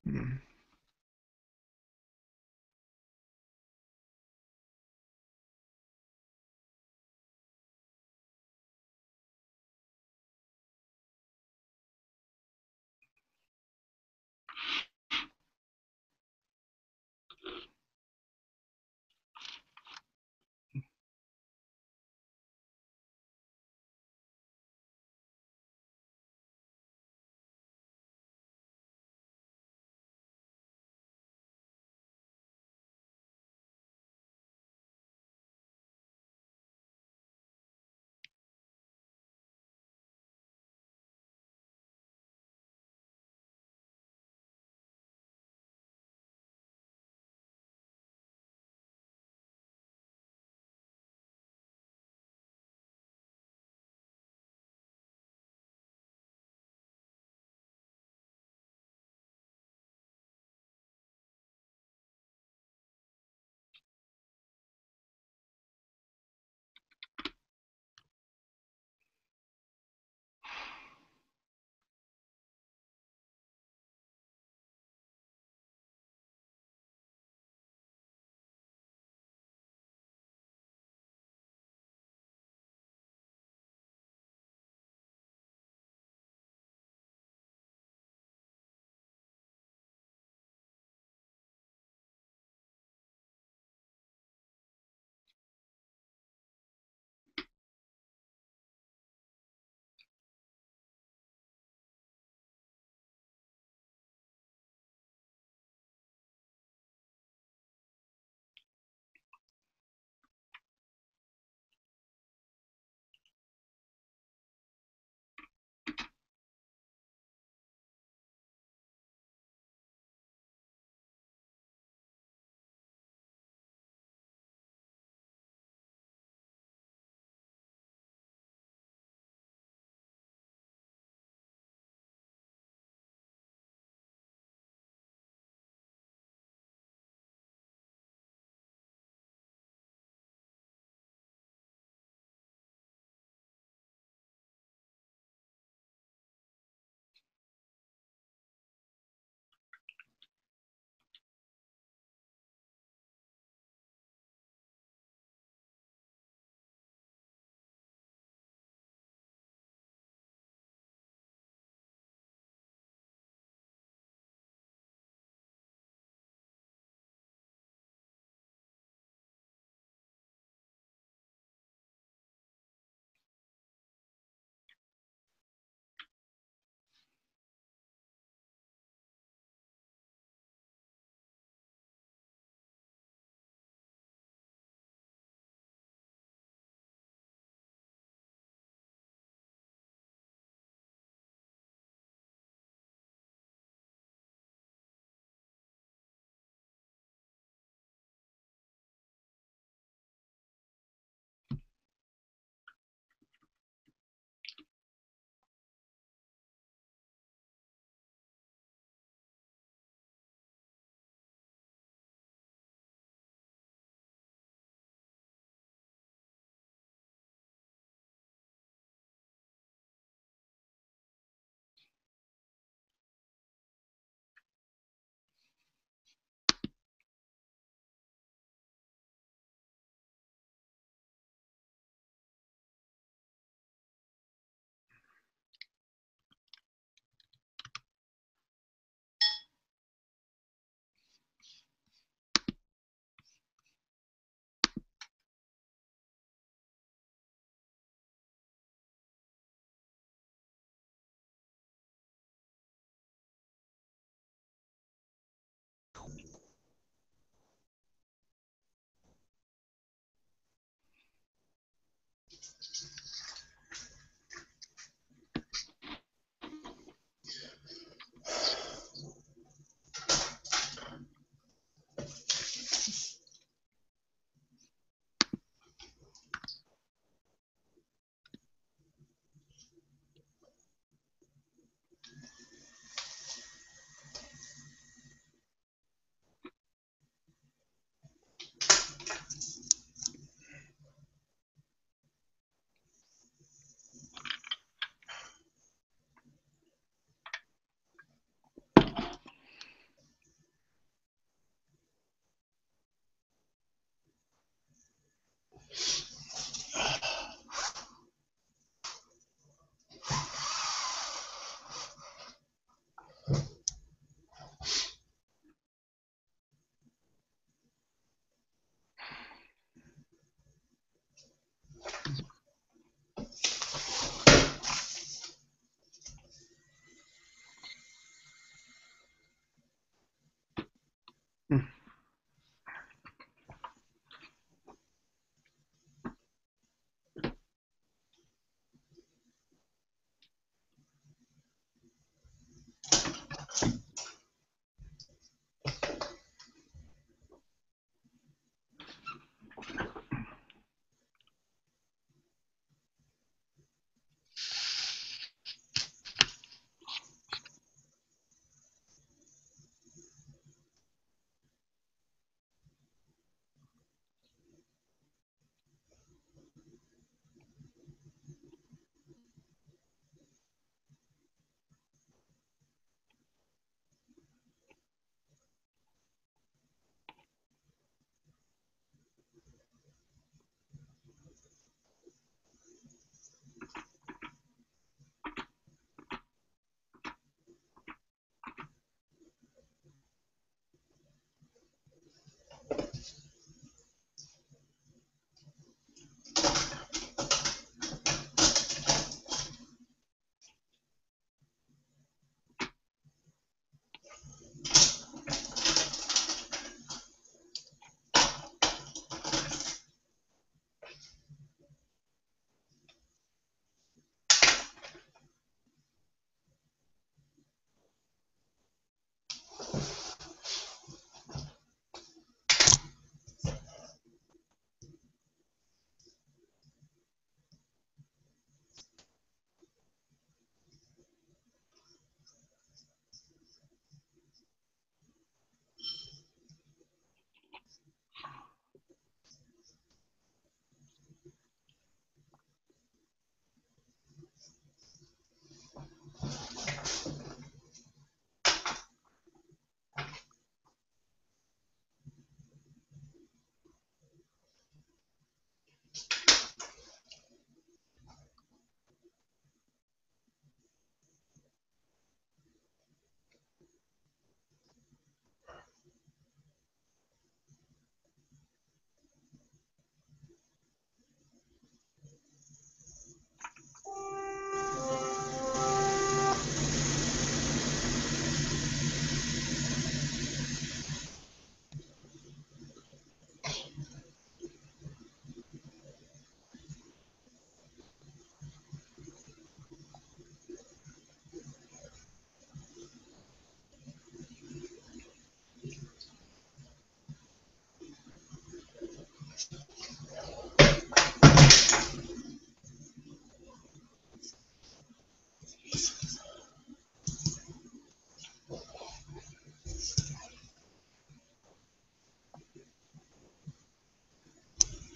Mm.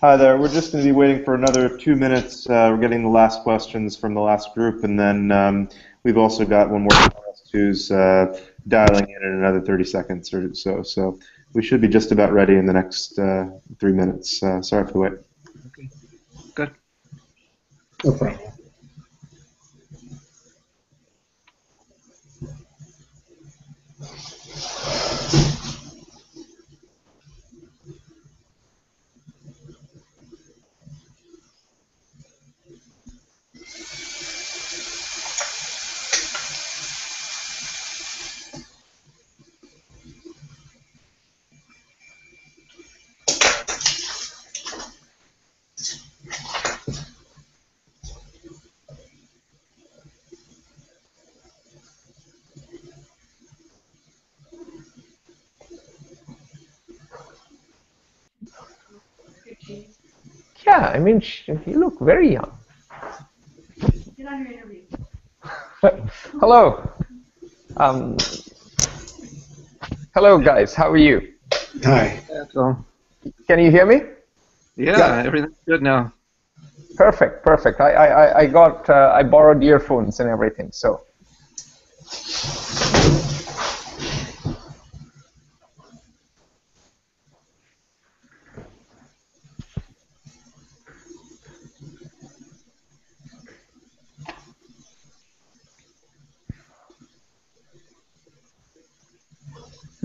Hi there. We're just going to be waiting for another 2 minutes. We're getting the last questions from the last group, and then we've also got one more panelist who's dialing in another 30 seconds or so. So we should be just about ready in the next 3 minutes. Sorry for the wait. Okay, good. No problem. Yeah, I mean, you look very young. Get on your interview. Hello. Hello, guys. How are you? Hi. So, Can you hear me? yeah, everything's good now. Perfect, perfect. I borrowed earphones and everything, so.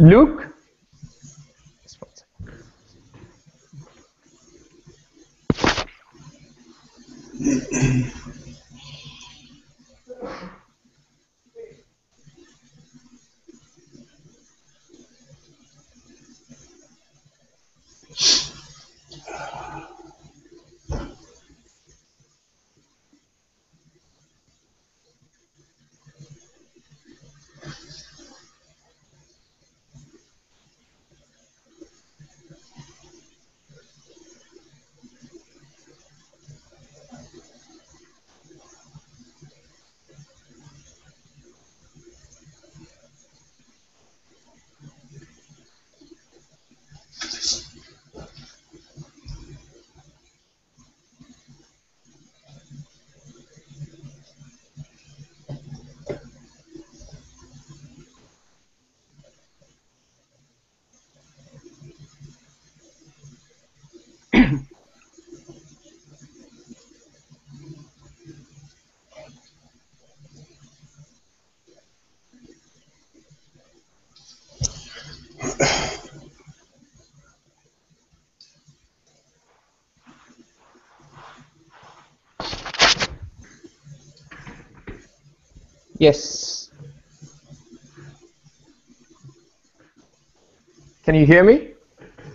Luke? Yes. Can you hear me?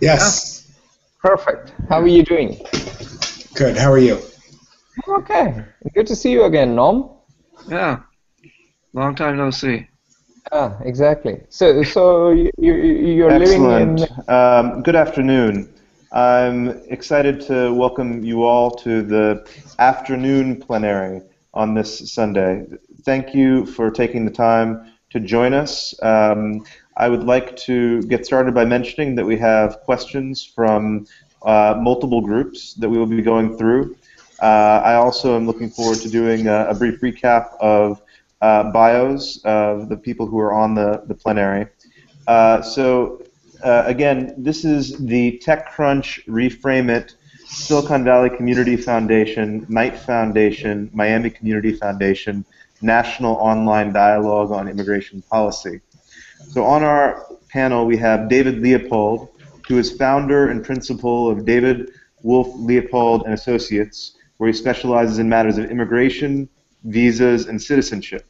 Yes. Perfect. How are you doing? Good. How are you? Okay. Good to see you again, Norm. Yeah, long time no see. Ah, exactly. So you're Excellent. living in. Good afternoon. I'm excited to welcome you all to the afternoon plenary on this Sunday. Thank you for taking the time to join us. I would like to get started by mentioning that we have questions from multiple groups that we will be going through. I also am looking forward to doing a brief recap of bios of the people who are on the plenary. Again, this is the TechCrunch, Reframe It, Silicon Valley Community Foundation, Knight Foundation, Miami Community Foundation, National Online Dialogue on Immigration Policy. So on our panel, we have David Leopold, who is founder and principal of David Wolf Leopold and Associates, where he specializes in matters of immigration, visas, and citizenship.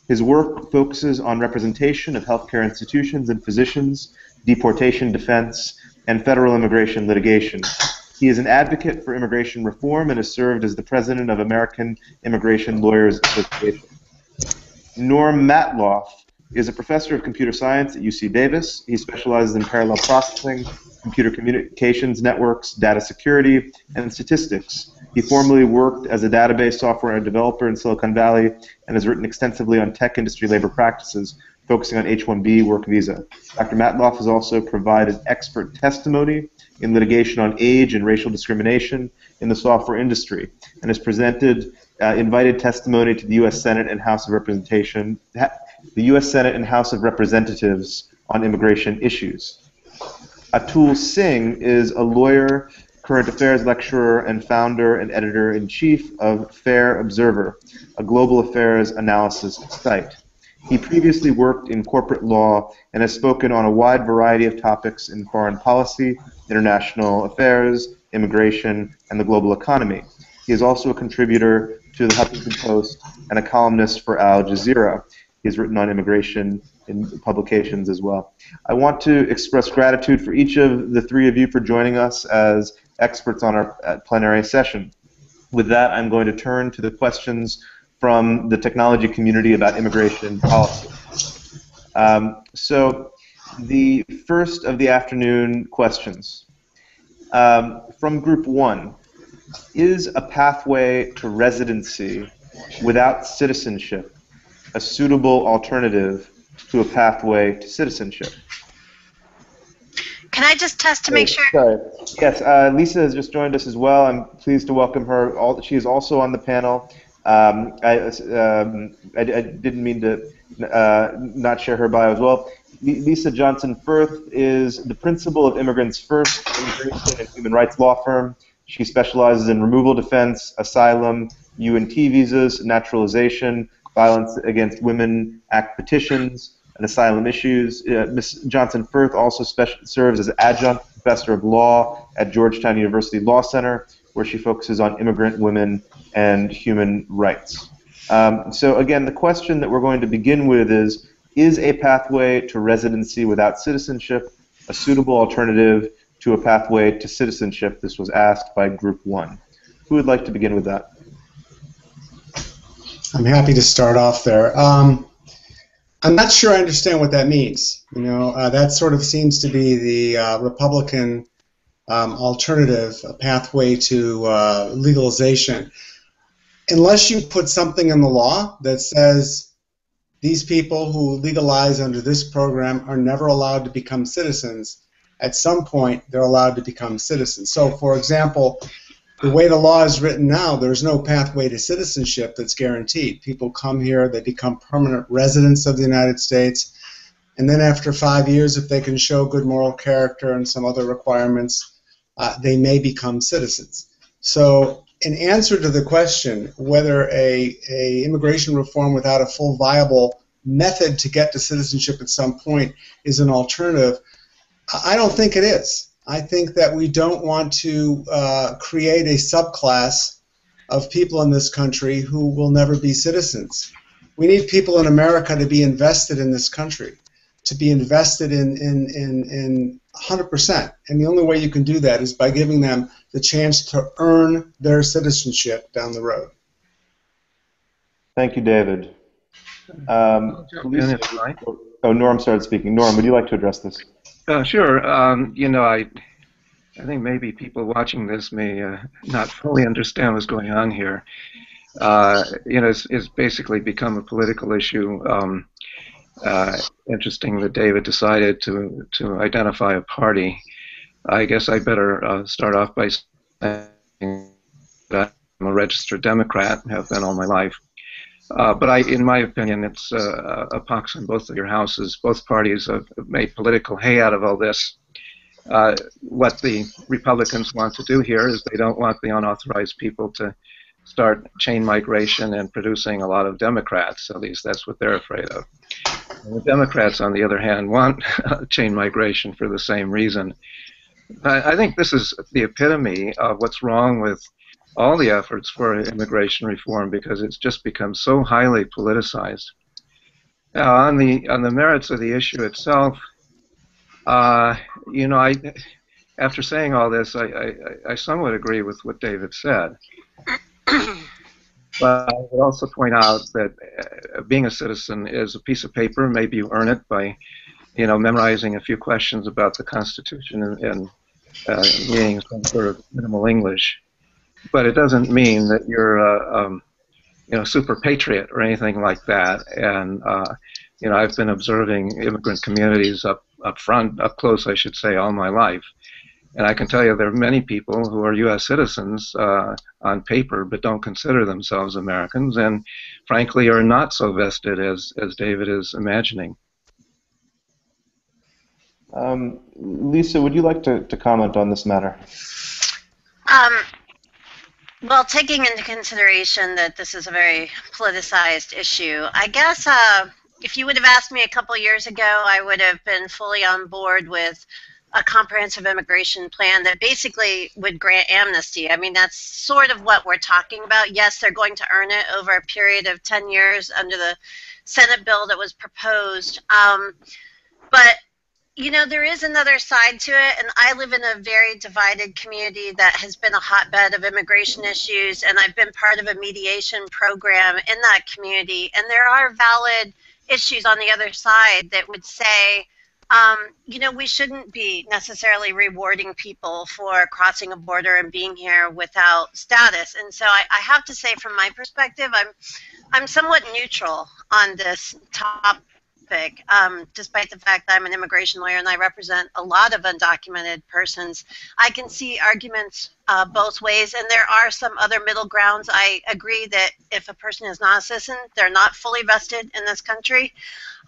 His work focuses on representation of healthcare institutions and physicians, deportation defense, and federal immigration litigation. He is an advocate for immigration reform and has served as the president of American Immigration Lawyers Association. Norm Matloff is a professor of computer science at UC Davis. He specializes in parallel processing, computer communications networks, data security, and statistics. He formerly worked as a database software developer in Silicon Valley and has written extensively on tech industry labor practices, focusing on H-1B work visa. Dr. Matloff has also provided expert testimony in litigation on age and racial discrimination in the software industry, and has presented invited testimony to the U.S. Senate and House of Representation, the U.S. Senate and House of Representatives on immigration issues. Atul Singh is a lawyer, current affairs lecturer, and founder and editor-in-chief of Fair Observer, a global affairs analysis site. He previously worked in corporate law and has spoken on a wide variety of topics in foreign policy, international affairs, immigration, and the global economy. He is also a contributor to the Huffington Post and a columnist for Al Jazeera. He has written on immigration in publications as well. I want to express gratitude for each of the three of you for joining us as experts on our plenary session. With that, I'm going to turn to the questions from the technology community about immigration policy. So the first of the afternoon questions. From group one, is a pathway to residency without citizenship a suitable alternative to a pathway to citizenship? Can I just test to make sure? Sorry. Yes, Lisa has just joined us as well. I'm pleased to welcome her. She is also on the panel. I didn't mean to not share her bio as well. Lisa Johnson Firth is the principal of Immigrants First Immigration and Human Rights Law Firm. She specializes in removal defense, asylum, UNT visas, naturalization, Violence Against Women Act petitions, and asylum issues. Ms. Johnson Firth also serves as adjunct professor of law at Georgetown University Law Center, where she focuses on immigrant women and human rights. So again, the question that we're going to begin with is a pathway to residency without citizenship a suitable alternative to a pathway to citizenship? This was asked by Group 1. Who would like to begin with that? I'm happy to start off there. I'm not sure I understand what that means. You know, that sort of seems to be the Republican alternative, a pathway to legalization. Unless you put something in the law that says these people who legalize under this program are never allowed to become citizens, at some point they're allowed to become citizens. So, for example, the way the law is written now, there's no pathway to citizenship that's guaranteed. People come here, they become permanent residents of the United States, and then after 5 years, if they can show good moral character and some other requirements, they may become citizens. So in answer to the question whether a immigration reform without a full viable method to get to citizenship at some point is an alternative, I don't think it is. I think that we don't want to create a subclass of people in this country who will never be citizens. We need people in America to be invested in this country, to be invested in 100%. And the only way you can do that is by giving them the chance to earn their citizenship down the road. Thank you, David. Lisa, oh, Norm started speaking. Norm, would you like to address this? Sure. You know, I think maybe people watching this may not fully understand what's going on here. You know, it's basically become a political issue. Interesting that David decided to identify a party. I guess I better start off by saying that I'm a registered Democrat and have been all my life. But in my opinion, it's a pox on both of your houses. Both parties have made political hay out of all this. What the Republicans want to do here is they don't want the unauthorized people to start chain migration and producing a lot of Democrats. At least that's what they're afraid of. And the Democrats, on the other hand, want chain migration for the same reason. I think this is the epitome of what's wrong with all the efforts for immigration reform, because it's just become so highly politicized. Now, on the merits of the issue itself, you know, after saying all this, I somewhat agree with what David said. But I would also point out that being a citizen is a piece of paper. Maybe you earn it by, you know, memorizing a few questions about the Constitution and reading some sort of minimal English. But it doesn't mean that you're you know, super patriot or anything like that. And You know, I've been observing immigrant communities up close, I should say, all my life. And I can tell you there are many people who are U.S. citizens on paper but don't consider themselves Americans and, frankly, are not so vested as David is imagining. Lisa, would you like to comment on this matter? Well, taking into consideration that this is a very politicized issue, I guess if you would have asked me a couple years ago, I would have been fully on board with a comprehensive immigration plan that basically would grant amnesty. I mean, that's sort of what we're talking about. Yes, they're going to earn it over a period of 10 years under the Senate bill that was proposed. But you know, there is another side to it, and I live in a very divided community that has been a hotbed of immigration issues, and I've been part of a mediation program in that community, and there are valid issues on the other side that would say, you know, we shouldn't be necessarily rewarding people for crossing a border and being here without status. And so I have to say, from my perspective, I'm somewhat neutral on this topic. Despite the fact that I'm an immigration lawyer and I represent a lot of undocumented persons, I can see arguments both ways, and there are some other middle grounds. I agree that if a person is not a citizen, they're not fully vested in this country,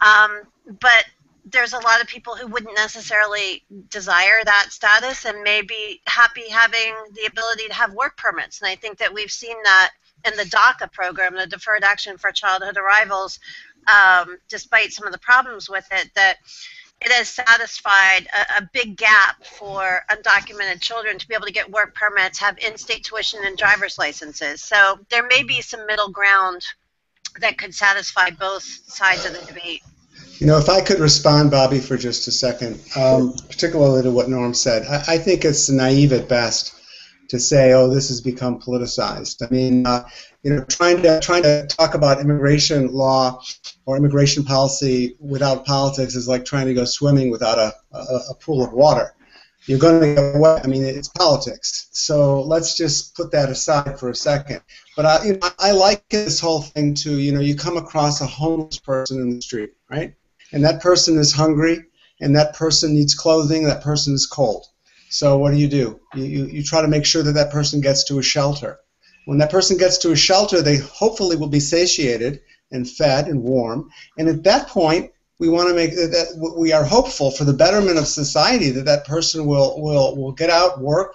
but there's a lot of people who wouldn't necessarily desire that status and may be happy having the ability to have work permits, and I think that we've seen that in the DACA program, the Deferred Action for Childhood Arrivals, despite some of the problems with it, that it has satisfied a big gap for undocumented children to be able to get work permits, have in-state tuition and driver's licenses. So there may be some middle ground that could satisfy both sides of the debate. You know, if I could respond, Bobby, for just a second, particularly to what Norm said, I think it's naive at best to say, oh, this has become politicized. I mean, you know, trying to talk about immigration law or immigration policy without politics is like trying to go swimming without a pool of water. You're going to get wet. I mean, it's politics. So let's just put that aside for a second. But you know, I like this whole thing too. You know, you come across a homeless person in the street, right? And that person is hungry, and that person needs clothing, that person is cold. So what do? You try to make sure that that person gets to a shelter. When that person gets to a shelter, they hopefully will be satiated and fed and warm. And at that point, we want to make that we are hopeful for the betterment of society that that person will get out, work,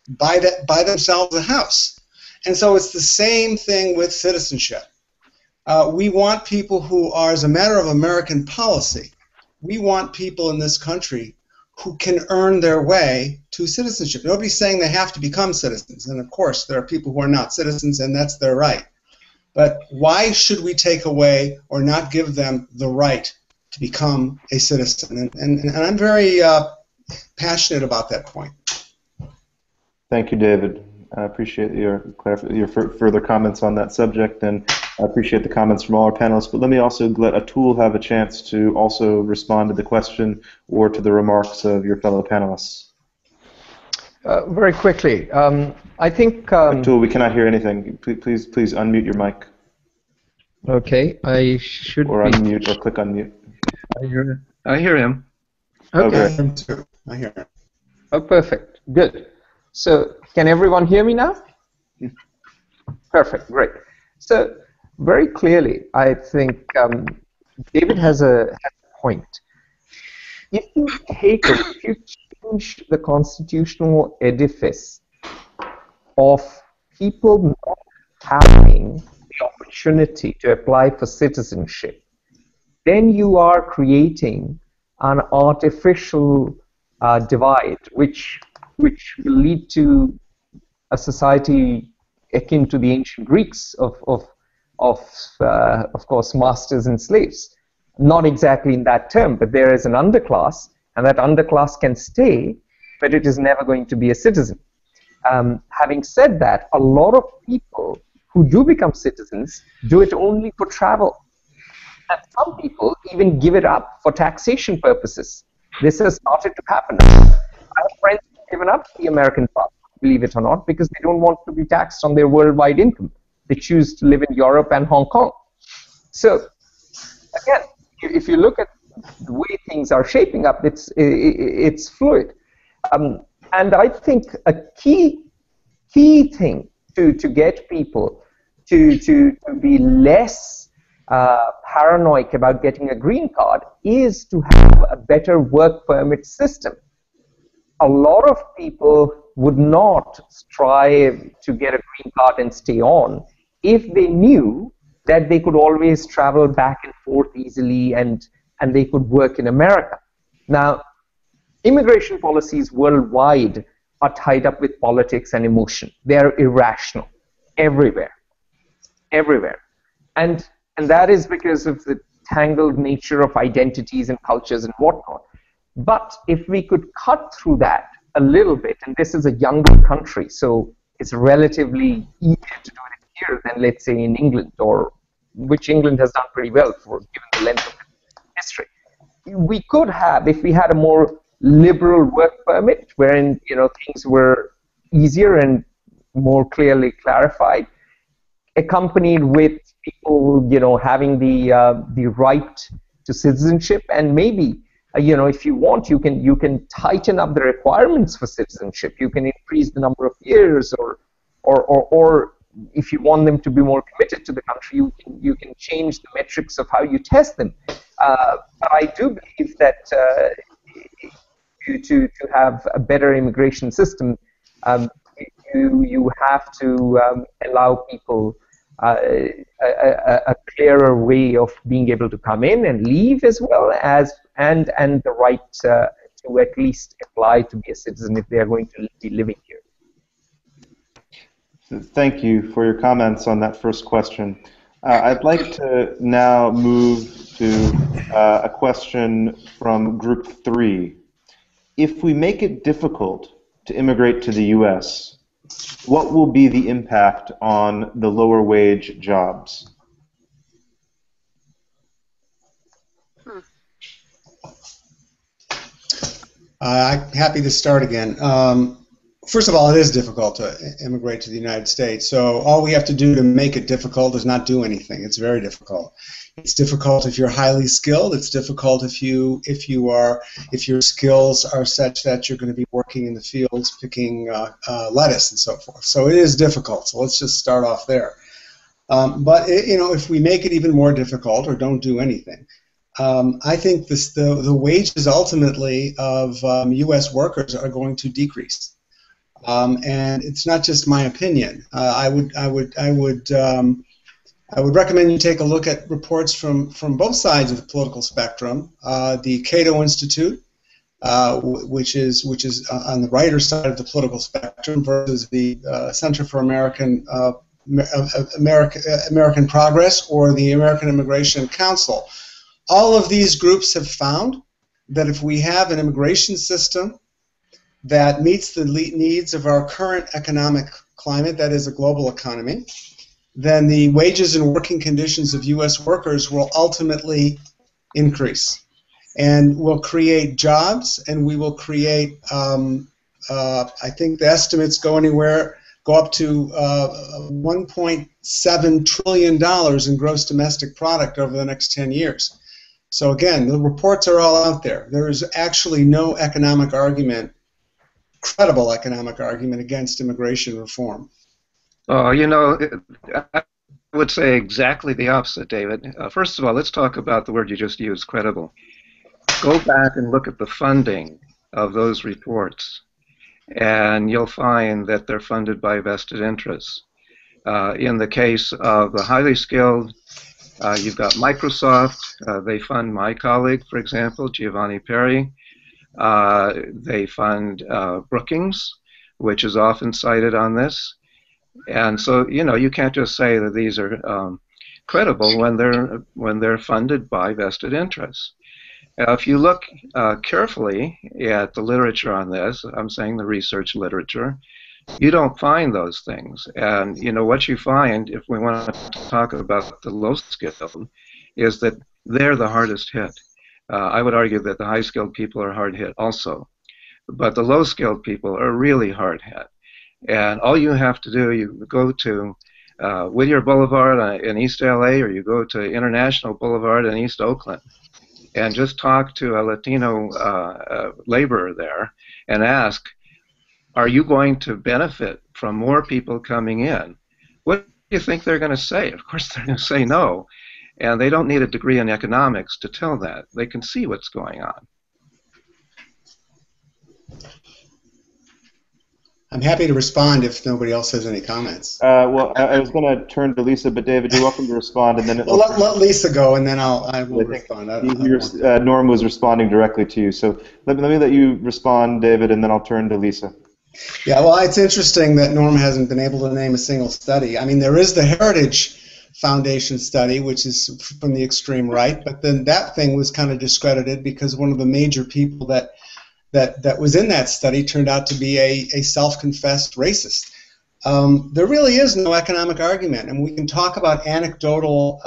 buy themselves a house. And so it's the same thing with citizenship. We want people who are, as a matter of American policy, we want people in this country who can earn their way to citizenship. Nobody's saying they have to become citizens, and of course there are people who are not citizens, and that's their right. But why should we take away or not give them the right to become a citizen? And I'm very passionate about that point. Thank you, David. I appreciate your further comments on that subject, and I appreciate the comments from all our panelists. But let me also let Atul have a chance to also respond to the question or to the remarks of your fellow panelists. Very quickly, I think... Atul, we cannot hear anything. Please unmute your mic. Okay, I should or unmute, or click unmute. I hear him. Okay. I hear him. Oh, perfect. Good. So, can everyone hear me now? Perfect. Great. So, very clearly, I think David has a point. If you change the constitutional edifice of people not having the opportunity to apply for citizenship, then you are creating an artificial divide, which will lead to a society akin to the ancient Greeks of course, masters and slaves. Not exactly in that term, but there is an underclass, and that underclass can stay, but it is never going to be a citizen. Having said that, a lot of people who do become citizens do it only for travel. And some people even give it up for taxation purposes. This has started to happen. I have friends who have given up the American passport, believe it or not, because they don't want to be taxed on their worldwide income. They choose to live in Europe and Hong Kong. So, again, if you look at the way things are shaping up, it's fluid. And I think a key thing to get people to be less paranoid about getting a green card is to have a better work permit system. A lot of people would not strive to get a green card and stay on if they knew that they could always travel back and forth easily and they could work in America. Now, immigration policies worldwide are tied up with politics and emotion. They're irrational everywhere. And that is because of the tangled nature of identities and cultures and whatnot. But if we could cut through that a little bit, and this is a younger country, so it's relatively easier to do it here than, let's say, in England, or which England has done pretty well for given the length of history. We could have, if we had a more liberal work permit, wherein things were easier and more clearly clarified, accompanied with people having the right to citizenship, and maybe if you want, you can tighten up the requirements for citizenship. You can increase the number of years, or if you want them to be more committed to the country, you can change the metrics of how you test them. But I do believe that to have a better immigration system, you have to allow people a clearer way of being able to come in and leave, as well as and the right to at least apply to be a citizen if they are going to be living here. Thank you for your comments on that first question. I'd like to now move to a question from Group 3. If we make it difficult to immigrate to the U.S., what will be the impact on the lower wage jobs? I'm happy to start again. First of all, it is difficult to immigrate to the United States. So all we have to do to make it difficult is not do anything. It's very difficult. It's difficult if you're highly skilled. It's difficult if your skills are such that you're going to be working in the fields picking lettuce and so forth. So it is difficult. So let's just start off there. But if we make it even more difficult or don't do anything, I think the wages ultimately of U.S. workers are going to decrease. And it's not just my opinion. I would recommend you take a look at reports from both sides of the political spectrum. The Cato Institute, which is on the righter side of the political spectrum, versus the Center for American Progress, or the American Immigration Council. All of these groups have found that if we have an immigration system that meets the needs of our current economic climate, that is a global economy, then the wages and working conditions of U.S. workers will ultimately increase. And we'll create jobs, and we will create, I think the estimates go up to $1.7 trillion in gross domestic product over the next 10 years. So again, the reports are all out there. There is actually no economic argument, credible economic argument, against immigration reform. Oh, I would say exactly the opposite, David. First of all, let's talk about the word you just used, credible. Go back and look at the funding of those reports, and you'll find that they're funded by vested interests. In the case of the highly skilled, you've got Microsoft. They fund my colleague, for example, Giovanni Perry. They fund Brookings, which is often cited on this. And so, you can't just say that these are credible when they're funded by vested interests. If you look carefully at the literature on this, I'm saying the research literature, you don't find those things. And what you find, if we want to talk about the low skilled, is that they're the hardest hit. I would argue that the high skilled people are hard hit also, but the low skilled people are really hard hit. And all you have to do, you go to Whittier Boulevard in East LA, or you go to International Boulevard in East Oakland, and just talk to a Latino laborer there and ask, are you going to benefit from more people coming in? What do you think they're going to say? Of course, they're going to say no. And they don't need a degree in economics to tell that. They can see what's going on. I'm happy to respond if nobody else has any comments. Well, I was going to turn to Lisa, but David, you're welcome to respond, and then well, let Lisa go, and then I will respond. Norm was responding directly to you, so let me let you respond, David, and then I'll turn to Lisa. Yeah, well, it's interesting that Norm hasn't been able to name a single study. I mean, there is the Heritage Foundation study, which is from the extreme right, but then that thing was kind of discredited because one of the major people that was in that study turned out to be a self-confessed racist. There really is no economic argument, and we can talk about anecdotal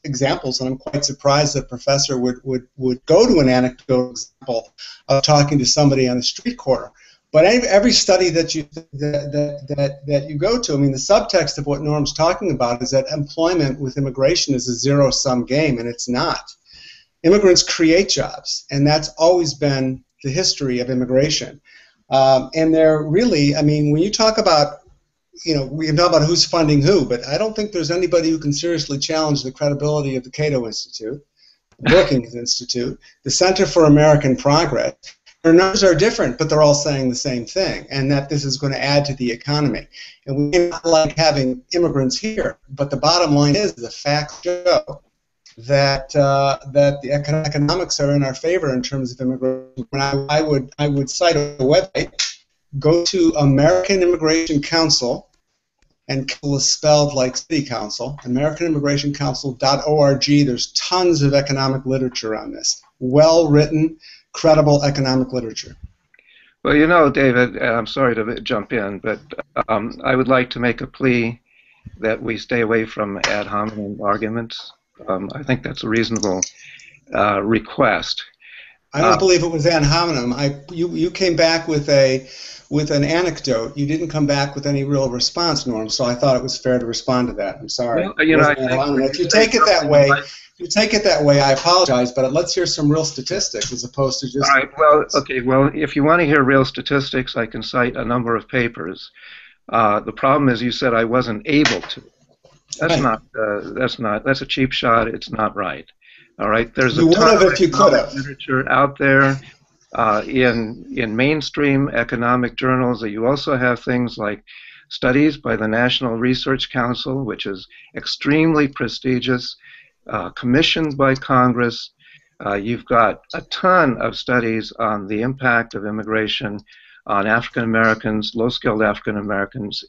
examples, and I'm quite surprised that a professor would go to an anecdotal example of talking to somebody on the street corner. But every study that you go to, I mean, the subtext of what Norm's talking about is that employment with immigration is a zero-sum game, and it's not. Immigrants create jobs, and that's always been the history of immigration. And they're really, I mean, when you talk about, you know, we can talk about who's funding who, but I don't think there's anybody who can seriously challenge the credibility of the Cato Institute, the Brookings Institute, the Center for American Progress. Their numbers are different, but they're all saying the same thing, and that this is going to add to the economy. And we may not like having immigrants here, but the bottom line is the facts show that the economics are in our favor in terms of immigration. I would cite a website. Go to American Immigration Council, and council is spelled like city council. AmericanImmigrationCouncil.org. There's tons of economic literature on this. Well-written, credible economic literature. Well, you know, David, I'm sorry to jump in, but I would like to make a plea that we stay away from ad hominem arguments. I think that's a reasonable request. I don't believe it was ad hominem. You came back with an anecdote. You didn't come back with any real response, Norm. So I thought it was fair to respond to that. I'm sorry. Well, you know, if you take it that way, I apologize. But let's hear some real statistics as opposed to just. All right. Well, okay. Well, if you want to hear real statistics, I can cite a number of papers. The problem is, you said I wasn't able to. That's not. That's a cheap shot. It's not right. All right. There's a ton of literature out there in mainstream economic journals. You also have things like studies by the National Research Council, which is extremely prestigious, commissioned by Congress. You've got a ton of studies on the impact of immigration on African Americans, low-skilled African Americans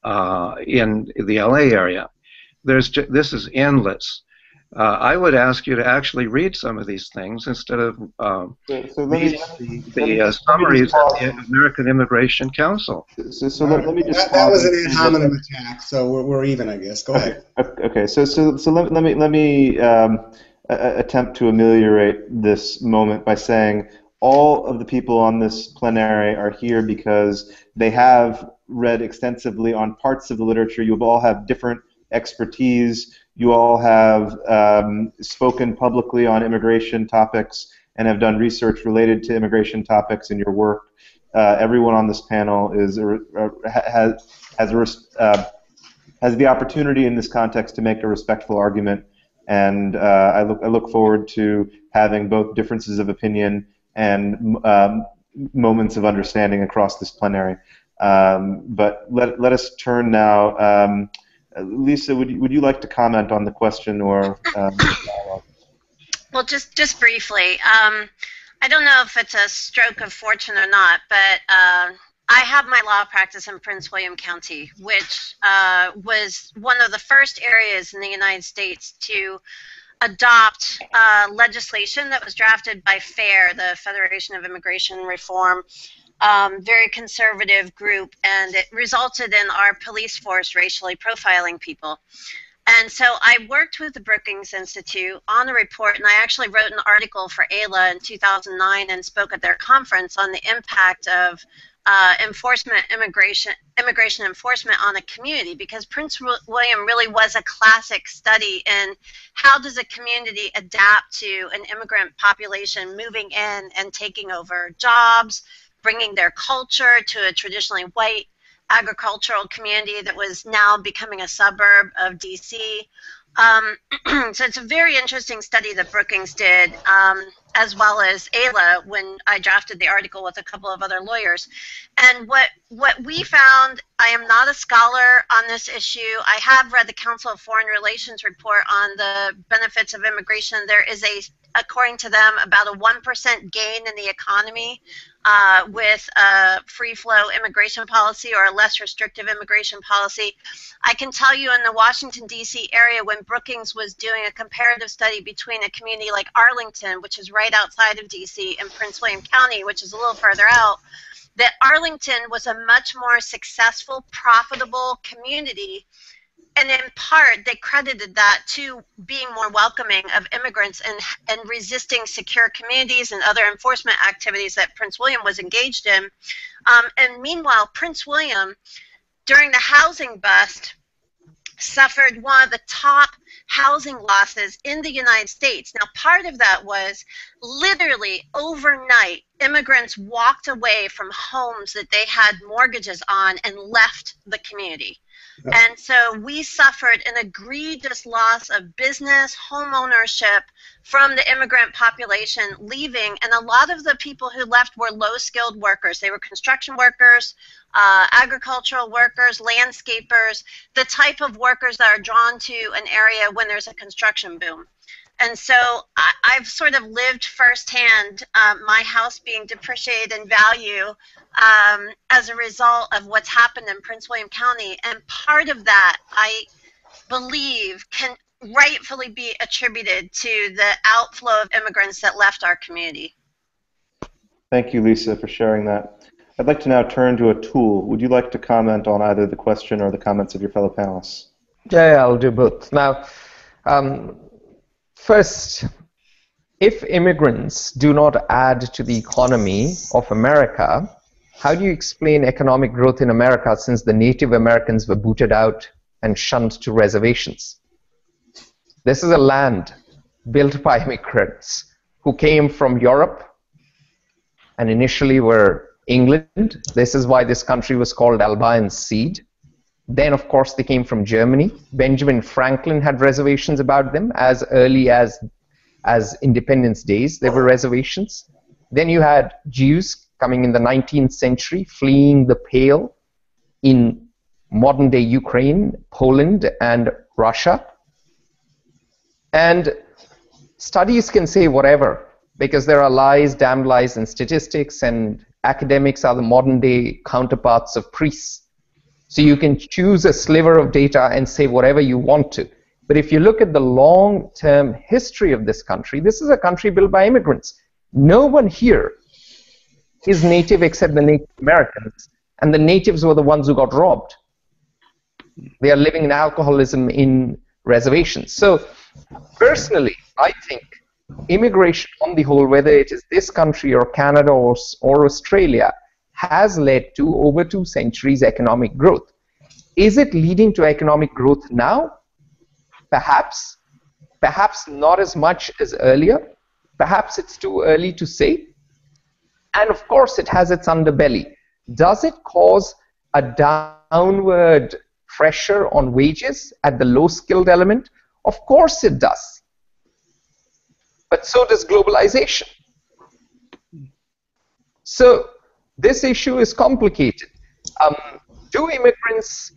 in the LA area. This is endless. I would ask you to actually read some of these things instead of the summaries of the American Immigration Council. So let me just. That was an ad hominem attack, so we're even, I guess. Go ahead. Okay. So let me attempt to ameliorate this moment by saying all of the people on this plenary are here because they have read extensively on parts of the literature. You all have different expertise. You all have spoken publicly on immigration topics and have done research related to immigration topics in your work. Everyone on this panel has the opportunity in this context to make a respectful argument, and I look forward to having both differences of opinion and moments of understanding across this plenary. But let us turn now. Lisa, would you like to comment on the question or? Well, just briefly. I don't know if it's a stroke of fortune or not, but I have my law practice in Prince William County, which was one of the first areas in the United States to adopt legislation that was drafted by FAIR, the Federation of Immigration Reform, very conservative group, and it resulted in our police force racially profiling people. And so I worked with the Brookings Institute on a report, and I actually wrote an article for AILA in 2009 and spoke at their conference on the impact of immigration enforcement on a community, because Prince William really was a classic study in how does a community adapt to an immigrant population moving in and taking over jobs, bringing their culture to a traditionally white agricultural community that was now becoming a suburb of DC. So it's a very interesting study that Brookings did, as well as Ayla, when I drafted the article with a couple of other lawyers. And what we found, I am not a scholar on this issue. I have read the Council of Foreign Relations report on the benefits of immigration. There is according to them, about a 1% gain in the economy with a free flow immigration policy or a less restrictive immigration policy. I can tell you in the Washington, D.C. area, when Brookings was doing a comparative study between a community like Arlington, which is right outside of D.C., and Prince William County, which is a little further out, that Arlington was a much more successful, profitable community. And in part, they credited that to being more welcoming of immigrants and resisting secure communities and other enforcement activities that Prince William was engaged in. And meanwhile, Prince William, during the housing bust, suffered one of the top housing losses in the United States. Now, part of that was literally overnight, immigrants walked away from homes that they had mortgages on and left the community. And so we suffered an egregious loss of business, home ownership from the immigrant population leaving. And a lot of the people who left were low-skilled workers. They were construction workers, agricultural workers, landscapers, the type of workers that are drawn to an area when there's a construction boom. And so I've sort of lived firsthand my house being depreciated in value as a result of what's happened in Prince William County. And part of that, I believe, can rightfully be attributed to the outflow of immigrants that left our community. Thank you, Lisa, for sharing that. I'd like to now turn to Atul. Would you like to comment on either the question or the comments of your fellow panelists? Yeah, I'll do both. Now, first, if immigrants do not add to the economy of America, how do you explain economic growth in America since the Native Americans were booted out and shunned to reservations? This is a land built by immigrants who came from Europe and initially were England. This is why this country was called Albion Seed. Then, of course, they came from Germany. Benjamin Franklin had reservations about them as early as independence days. There were reservations. Then you had Jews coming in the 19th century, fleeing the Pale in modern-day Ukraine, Poland, and Russia. And studies can say whatever, because there are lies, damned lies in statistics, and academics are the modern-day counterparts of priests. So you can choose a sliver of data and say whatever you want to. But if you look at the long-term history of this country, this is a country built by immigrants. No one here is native except the Native Americans, and the natives were the ones who got robbed. They are living in alcoholism in reservations. So personally, I think immigration on the whole, whether it is this country or Canada or Australia, has led to over 2 centuries economic growth. Is it leading to economic growth now? Perhaps. Perhaps not as much as earlier. Perhaps it's too early to say. And of course, it has its underbelly. Does it cause a downward pressure on wages at the low-skilled element? Of course it does. But so does globalization. So this issue is complicated. Do immigrants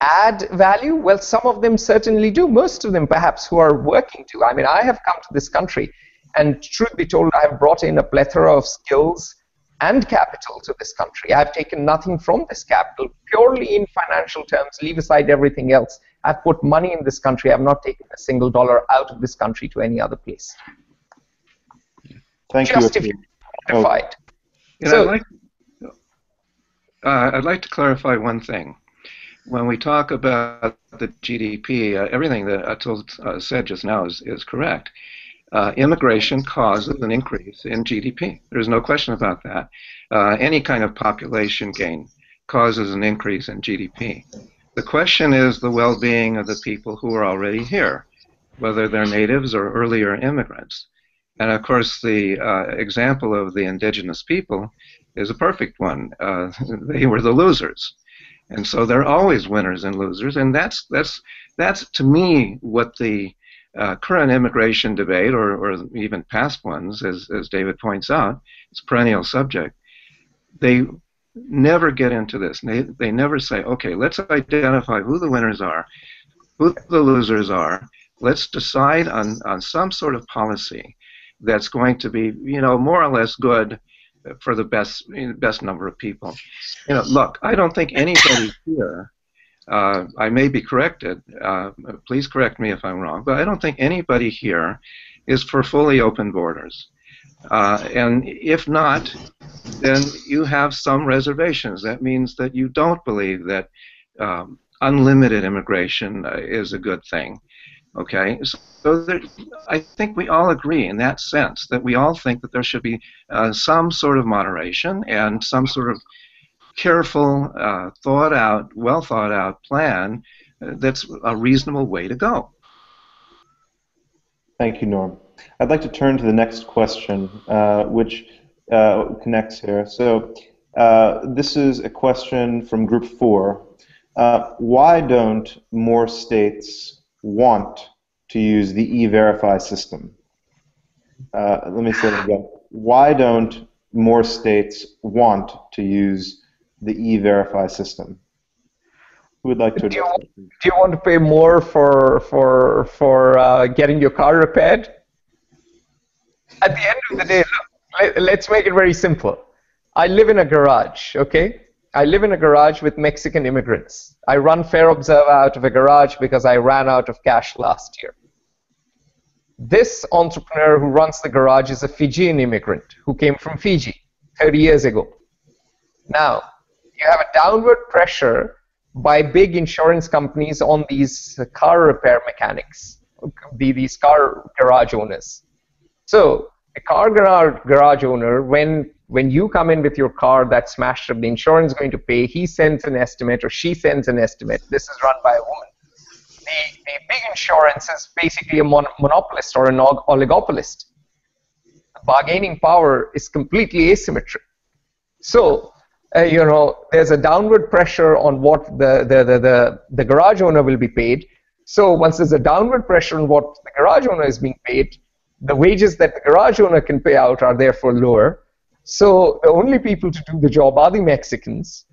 add value? Well, some of them certainly do. Most of them, perhaps, who are working to. I mean, I have come to this country, and truth be told, I have brought in a plethora of skills and capital to this country. I've taken nothing from this capital, purely in financial terms, leave aside everything else. I've put money in this country. I've not taken a single dollar out of this country to any other place. Thank Just you. if you quantify it. Yeah, So, I'd like to clarify one thing. When we talk about the GDP, everything that Atul said just now is correct. immigration causes an increase in GDP. There's no question about that. Any kind of population gain causes an increase in GDP. The question is the well-being of the people who are already here, whether they're natives or earlier immigrants. And of course, the example of the indigenous people is a perfect one. They were the losers. And so they're always winners and losers. And that's to me what the current immigration debate, or even past ones, as David points out, it's a perennial subject. They never get into this. They never say, okay, let's identify who the winners are, who the losers are. Let's decide on some sort of policy that's going to be, more or less good for the best number of people. Look, I don't think anybody here, I may be corrected, please correct me if I'm wrong, but I don't think anybody here is for fully open borders. And if not, then you have some reservations. That means that you don't believe that unlimited immigration is a good thing. Okay, so I think we all agree in that sense, that we all think that there should be some sort of moderation and some sort of careful, well thought out plan that's a reasonable way to go. Thank you, Norm. I'd like to turn to the next question, which connects here. So this is a question from Group 4. Why don't more states want to use the E-Verify system? Let me say that again. Why don't more states want to use the E-Verify system? Who would like to address that? Do you want to pay more for getting your car repaired? At the end of the day, look, let's make it very simple. I live in a garage, okay? I live in a garage with Mexican immigrants. I run Fair Observer out of a garage because I ran out of cash last year. This entrepreneur who runs the garage is a Fijian immigrant who came from Fiji 30 years ago. Now, you have a downward pressure by big insurance companies on these car repair mechanics, these car garage owners. So, a car garage owner, when you come in with your car that's smashed up, the insurance is going to pay, he sends an estimate or she sends an estimate. This is run by a woman. The big insurance is basically a monopolist or an oligopolist. The bargaining power is completely asymmetric. So, there's a downward pressure on what the garage owner will be paid. So once there's a downward pressure on what the garage owner is being paid, the wages that the garage owner can pay out are therefore lower. So the only people to do the job are the Mexicans.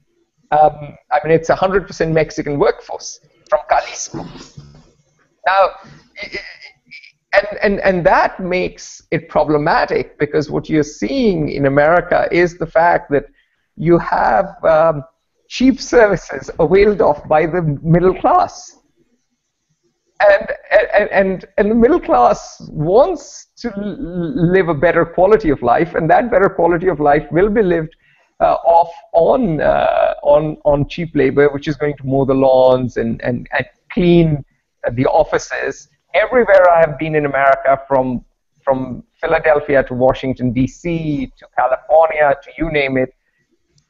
It's a 100% Mexican workforce from Jalisco. Now, and that makes it problematic, because what you're seeing in America is the fact that you have cheap services availed of by the middle class. And the middle class wants to live a better quality of life, and that better quality of life will be lived off on cheap labor, which is going to mow the lawns and clean the offices. Everywhere I have been in America, from Philadelphia to Washington, D.C., to California, to you name it,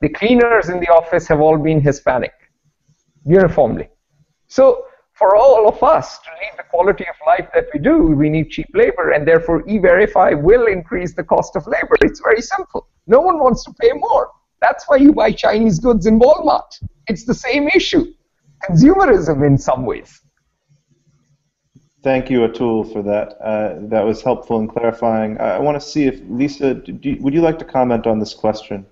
the cleaners in the office have all been Hispanic, uniformly. So for all of us to lead the quality of life that we do, we need cheap labor, and therefore E-Verify will increase the cost of labor. It's very simple. No one wants to pay more. That's why you buy Chinese goods in Walmart. It's the same issue. Consumerism in some ways. Thank you, Atul, for that. That was helpful in clarifying. I want to see if, Lisa, would you like to comment on this question?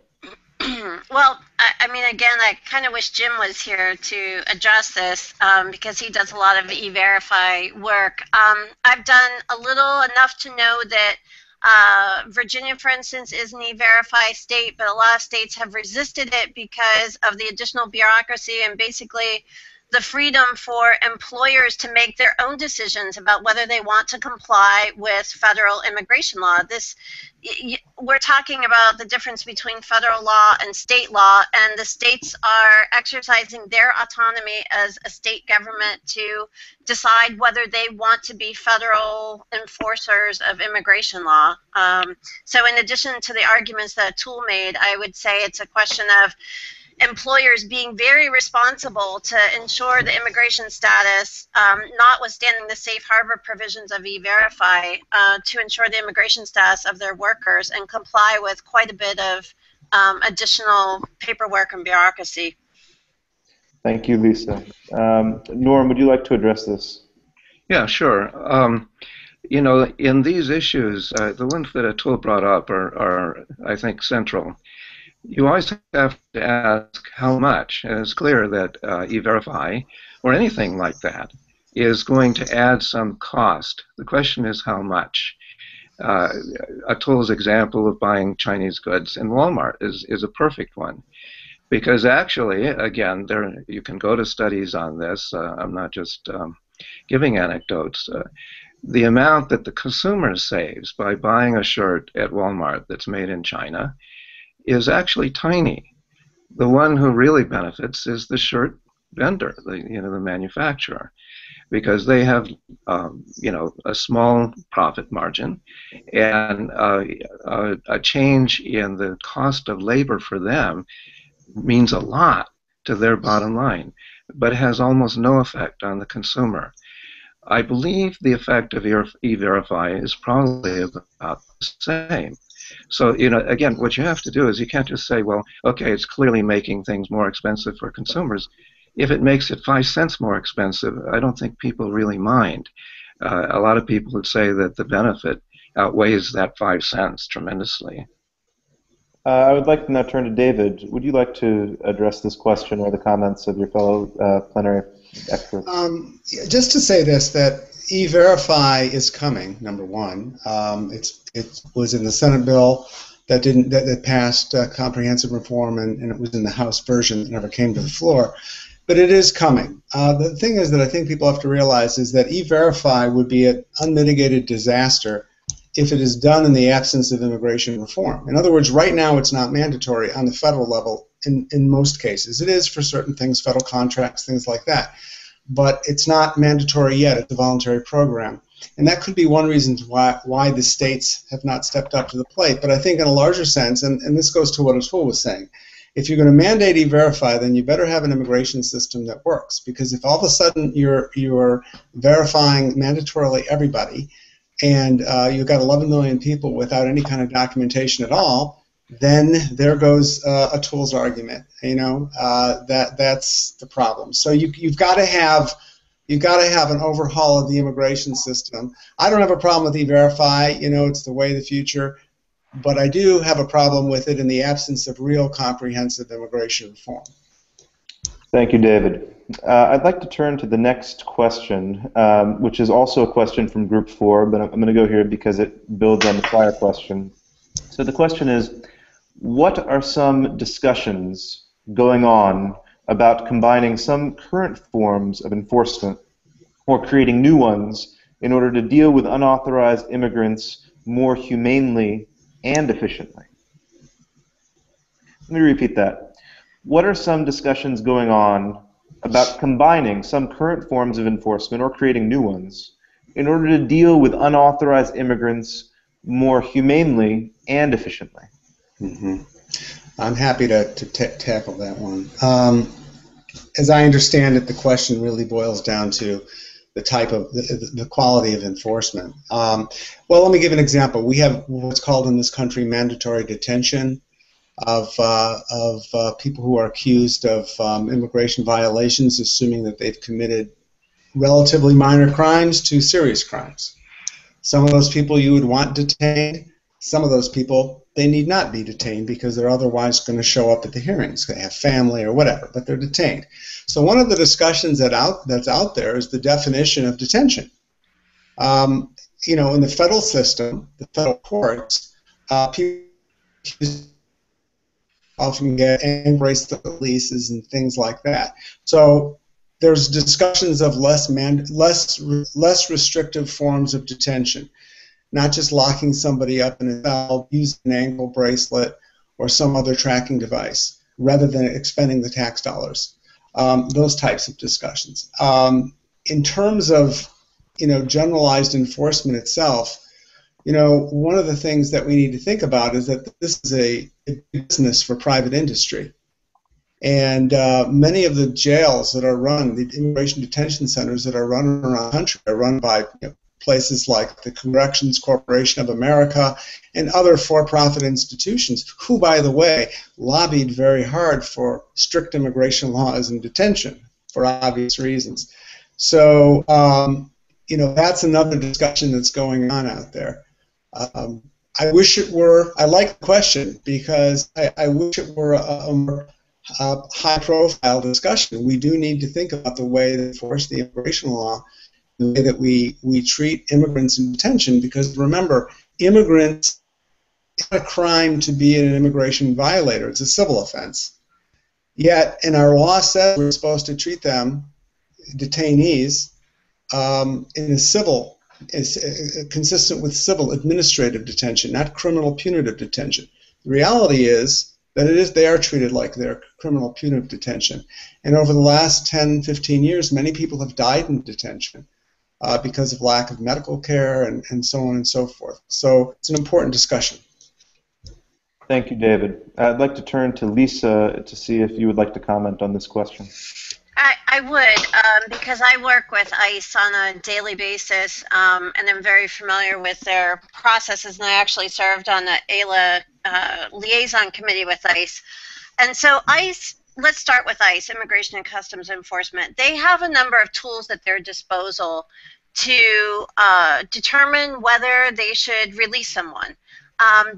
Well, again, I kind of wish Jim was here to address this because he does a lot of E-Verify work. I've done a little enough to know that Virginia, for instance, is an E-Verify state, but a lot of states have resisted it because of the additional bureaucracy, and basically the freedom for employers to make their own decisions about whether they want to comply with federal immigration law. We're talking about the difference between federal law and state law, and the states are exercising their autonomy as a state government to decide whether they want to be federal enforcers of immigration law. So in addition to the arguments that Atul made, I would say it's a question of employers being very responsible to ensure the immigration status, notwithstanding the safe harbor provisions of E-Verify, to ensure the immigration status of their workers and comply with quite a bit of additional paperwork and bureaucracy. Thank you, Lisa. Norm, would you like to address this? Yeah, sure. You know, in these issues, the ones that Atul brought up are, I think, central. You always have to ask how much, and it's clear that E-Verify, or anything like that, is going to add some cost. The question is how much. Atul's example of buying Chinese goods in Walmart is a perfect one. Because actually, again, you can go to studies on this. I'm not just giving anecdotes. The amount that the consumer saves by buying a shirt at Walmart that's made in China is actually tiny. The one who really benefits is the shirt vendor, the manufacturer, because they have a small profit margin, and a change in the cost of labor for them means a lot to their bottom line, but has almost no effect on the consumer. I believe the effect of E-Verify is probably about the same. So, again, what you have to do is you can't just say, well, okay, it's clearly making things more expensive for consumers. If it makes it 5 cents more expensive, I don't think people really mind. A lot of people would say that the benefit outweighs that 5 cents tremendously. I would like to now turn to David. Would you like to address this question or the comments of your fellow plenary experts? Just to say this, that E-Verify is coming, number one. It was in the Senate bill that passed comprehensive reform, and it was in the House version that never came to the floor. But it is coming. The thing is that I think people have to realize is that E-Verify would be an unmitigated disaster if it is done in the absence of immigration reform. In other words, right now it's not mandatory on the federal level in most cases. It is for certain things, federal contracts, things like that. But it's not mandatory yet. It's a voluntary program. And that could be one reason why the states have not stepped up to the plate. But I think in a larger sense, and this goes to what Atul was saying, if you're going to mandate E-Verify, then you better have an immigration system that works. Because if all of a sudden you're verifying mandatorily everybody, and you've got 11 million people without any kind of documentation at all, then there goes Atul's argument. That's the problem. So you've got to have an overhaul of the immigration system. I don't have a problem with E-Verify. It's the way of the future, but I do have a problem with it in the absence of real comprehensive immigration reform. Thank you, David. I'd like to turn to the next question, which is also a question from Group 4, but I'm going to go here because it builds on the prior question. So the question is, what are some discussions going on about combining some current forms of enforcement or creating new ones in order to deal with unauthorized immigrants more humanely and efficiently? Let me repeat that. What are some discussions going on about combining some current forms of enforcement or creating new ones in order to deal with unauthorized immigrants more humanely and efficiently? Mm-hmm. I'm happy to tackle that one. As I understand it, the question really boils down to the type of the quality of enforcement. Well, let me give an example. We have what's called in this country mandatory detention of people who are accused of immigration violations, assuming that they've committed relatively minor crimes to serious crimes. Some of those people you would want detained. Some of those people, they need not be detained because they're otherwise going to show up at the hearings. They have family or whatever, but they're detained. So one of the discussions that's out there is the definition of detention. In the federal system, the federal courts, people often get embrace the leases and things like that. So there's discussions of less restrictive forms of detention, not just locking somebody up in a cell, using an ankle bracelet or some other tracking device, rather than expending the tax dollars. Those types of discussions. In terms of, generalized enforcement itself, one of the things that we need to think about is that this is a business for private industry. And many of the jails that are run, the immigration detention centers that are run around the country, are run by places like the Corrections Corporation of America and other for-profit institutions, who, by the way, lobbied very hard for strict immigration laws and detention for obvious reasons. So, that's another discussion that's going on out there. I wish it were, I like the question because I wish it were a more high-profile discussion. We do need to think about the way they enforce the immigration law, the way that we treat immigrants in detention, because remember, immigrants, it's not a crime to be an immigration violator. It's a civil offense. Yet, in our law says we're supposed to treat them, detainees, in a civil, consistent with civil administrative detention, not criminal punitive detention. The reality is that they are treated like they're criminal punitive detention. And over the last 10, 15 years, many people have died in detention because of lack of medical care and so on and so forth. So it's an important discussion. Thank you, David. I'd like to turn to Lisa to see if you would like to comment on this question. I would, because I work with ICE on a daily basis, and I'm very familiar with their processes, and I actually served on the AILA liaison committee with ICE. And so ICE, let's start with ICE, Immigration and Customs Enforcement. They have a number of tools at their disposal to determine whether they should release someone.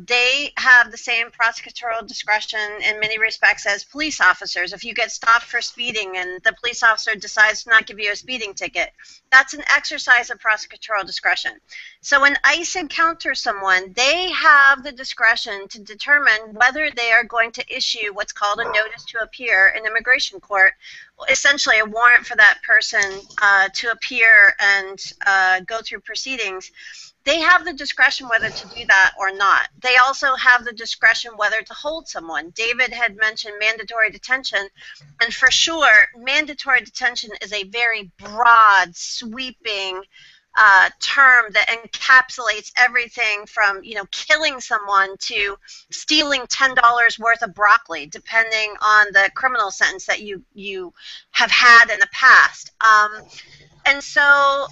They have the same prosecutorial discretion in many respects as police officers. If you get stopped for speeding and the police officer decides to not give you a speeding ticket, that's an exercise of prosecutorial discretion. So when ICE encounters someone, they have the discretion to determine whether they are going to issue what's called a notice to appear in immigration court, essentially a warrant for that person to appear and go through proceedings. They have the discretion whether to do that or not. They also have the discretion whether to hold someone. David had mentioned mandatory detention, and for sure, mandatory detention is a very broad, sweeping term that encapsulates everything from, killing someone to stealing $10 worth of broccoli, depending on the criminal sentence that you have had in the past. And so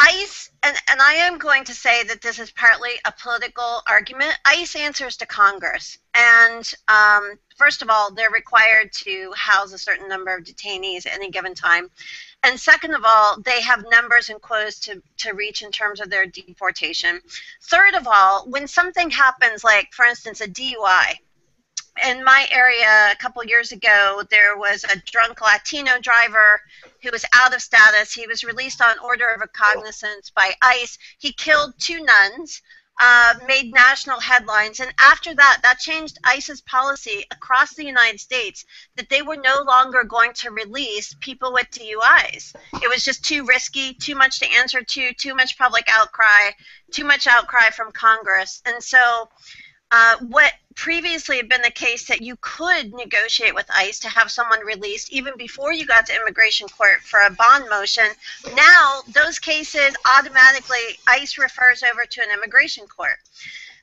ICE, and I am going to say that this is partly a political argument, ICE answers to Congress. And first of all, they're required to house a certain number of detainees at any given time. And second of all, they have numbers and quotas to reach in terms of their deportation. Third of all, when something happens, like, for instance, a DUI, in my area a couple years ago, there was a drunk Latino driver who was out of status. He was released on order of recognizance by ICE. He killed 2 nuns, made national headlines, and after that, that changed ICE's policy across the United States that they were no longer going to release people with DUIs. It was just too risky, too much to answer to, too much public outcry, too much outcry from Congress. And so what previously had been the case that you could negotiate with ICE to have someone released even before you got to immigration court for a bond motion, now those cases automatically ICE refers over to an immigration court.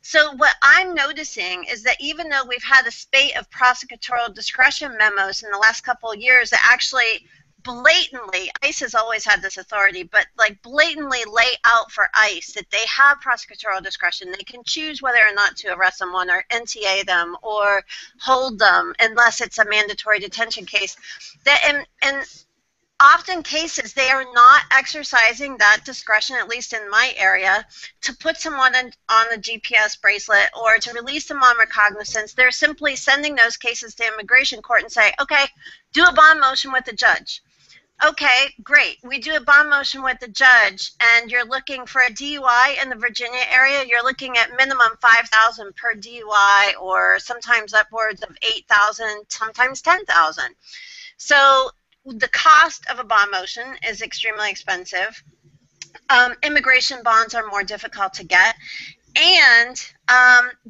So what I'm noticing is that even though we've had a spate of prosecutorial discretion memos in the last couple of years that actually blatantly, ICE has always had this authority, but like blatantly lay out for ICE that they have prosecutorial discretion. They can choose whether or not to arrest someone or NTA them or hold them unless it's a mandatory detention case. That in often cases, they are not exercising that discretion, at least in my area, to put someone on a GPS bracelet or to release them on recognizance. They're simply sending those cases to immigration court and say, okay, do a bond motion with the judge. Okay, great. We do a bond motion with the judge, and you're looking for a DUI in the Virginia area. You're looking at minimum $5,000 per DUI, or sometimes upwards of $8,000, sometimes $10,000. So the cost of a bond motion is extremely expensive. Immigration bonds are more difficult to get. And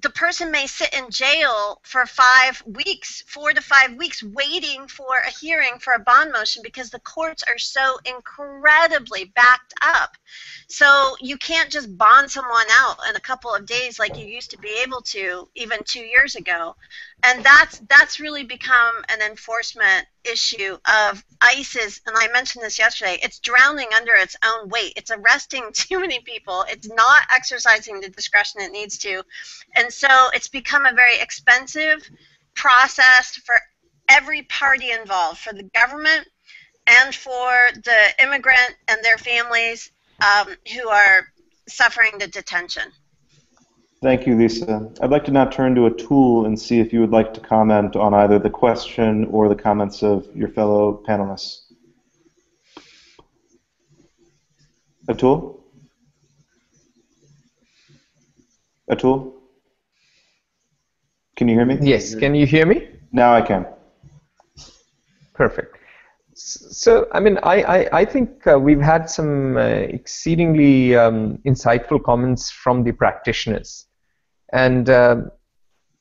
the person may sit in jail for 5 weeks, 4 to 5 weeks, waiting for a hearing for a bond motion because the courts are so incredibly backed up. So you can't just bond someone out in a couple of days like you used to be able to even 2 years ago. And that's really become an enforcement issue of ICE's, and I mentioned this yesterday, it's drowning under its own weight. It's arresting too many people. It's not exercising the discretion it needs to. And so it's become a very expensive process for every party involved, for the government and for the immigrant and their families who are suffering the detention. Thank you, Lisa. I'd like to now turn to Atul and see if you would like to comment on either the question or the comments of your fellow panelists. Atul? Atul? Can you hear me? Yes, can you hear me? Now I can. Perfect. So, I mean, I think we've had some exceedingly insightful comments from the practitioners. And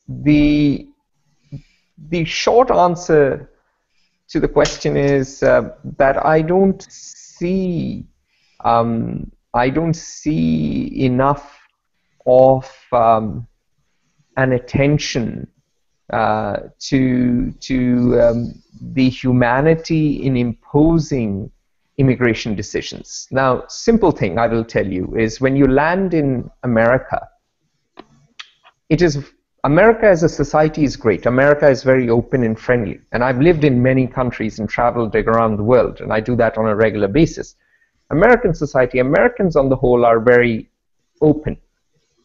the short answer to the question is that I don't see enough of an attention to the humanity in imposing immigration decisions. Now, simple thing I will tell you is when you land in America, America as a society is great. America is very open and friendly. And I've lived in many countries and traveled around the world, and I do that on a regular basis. American society, Americans on the whole are very open.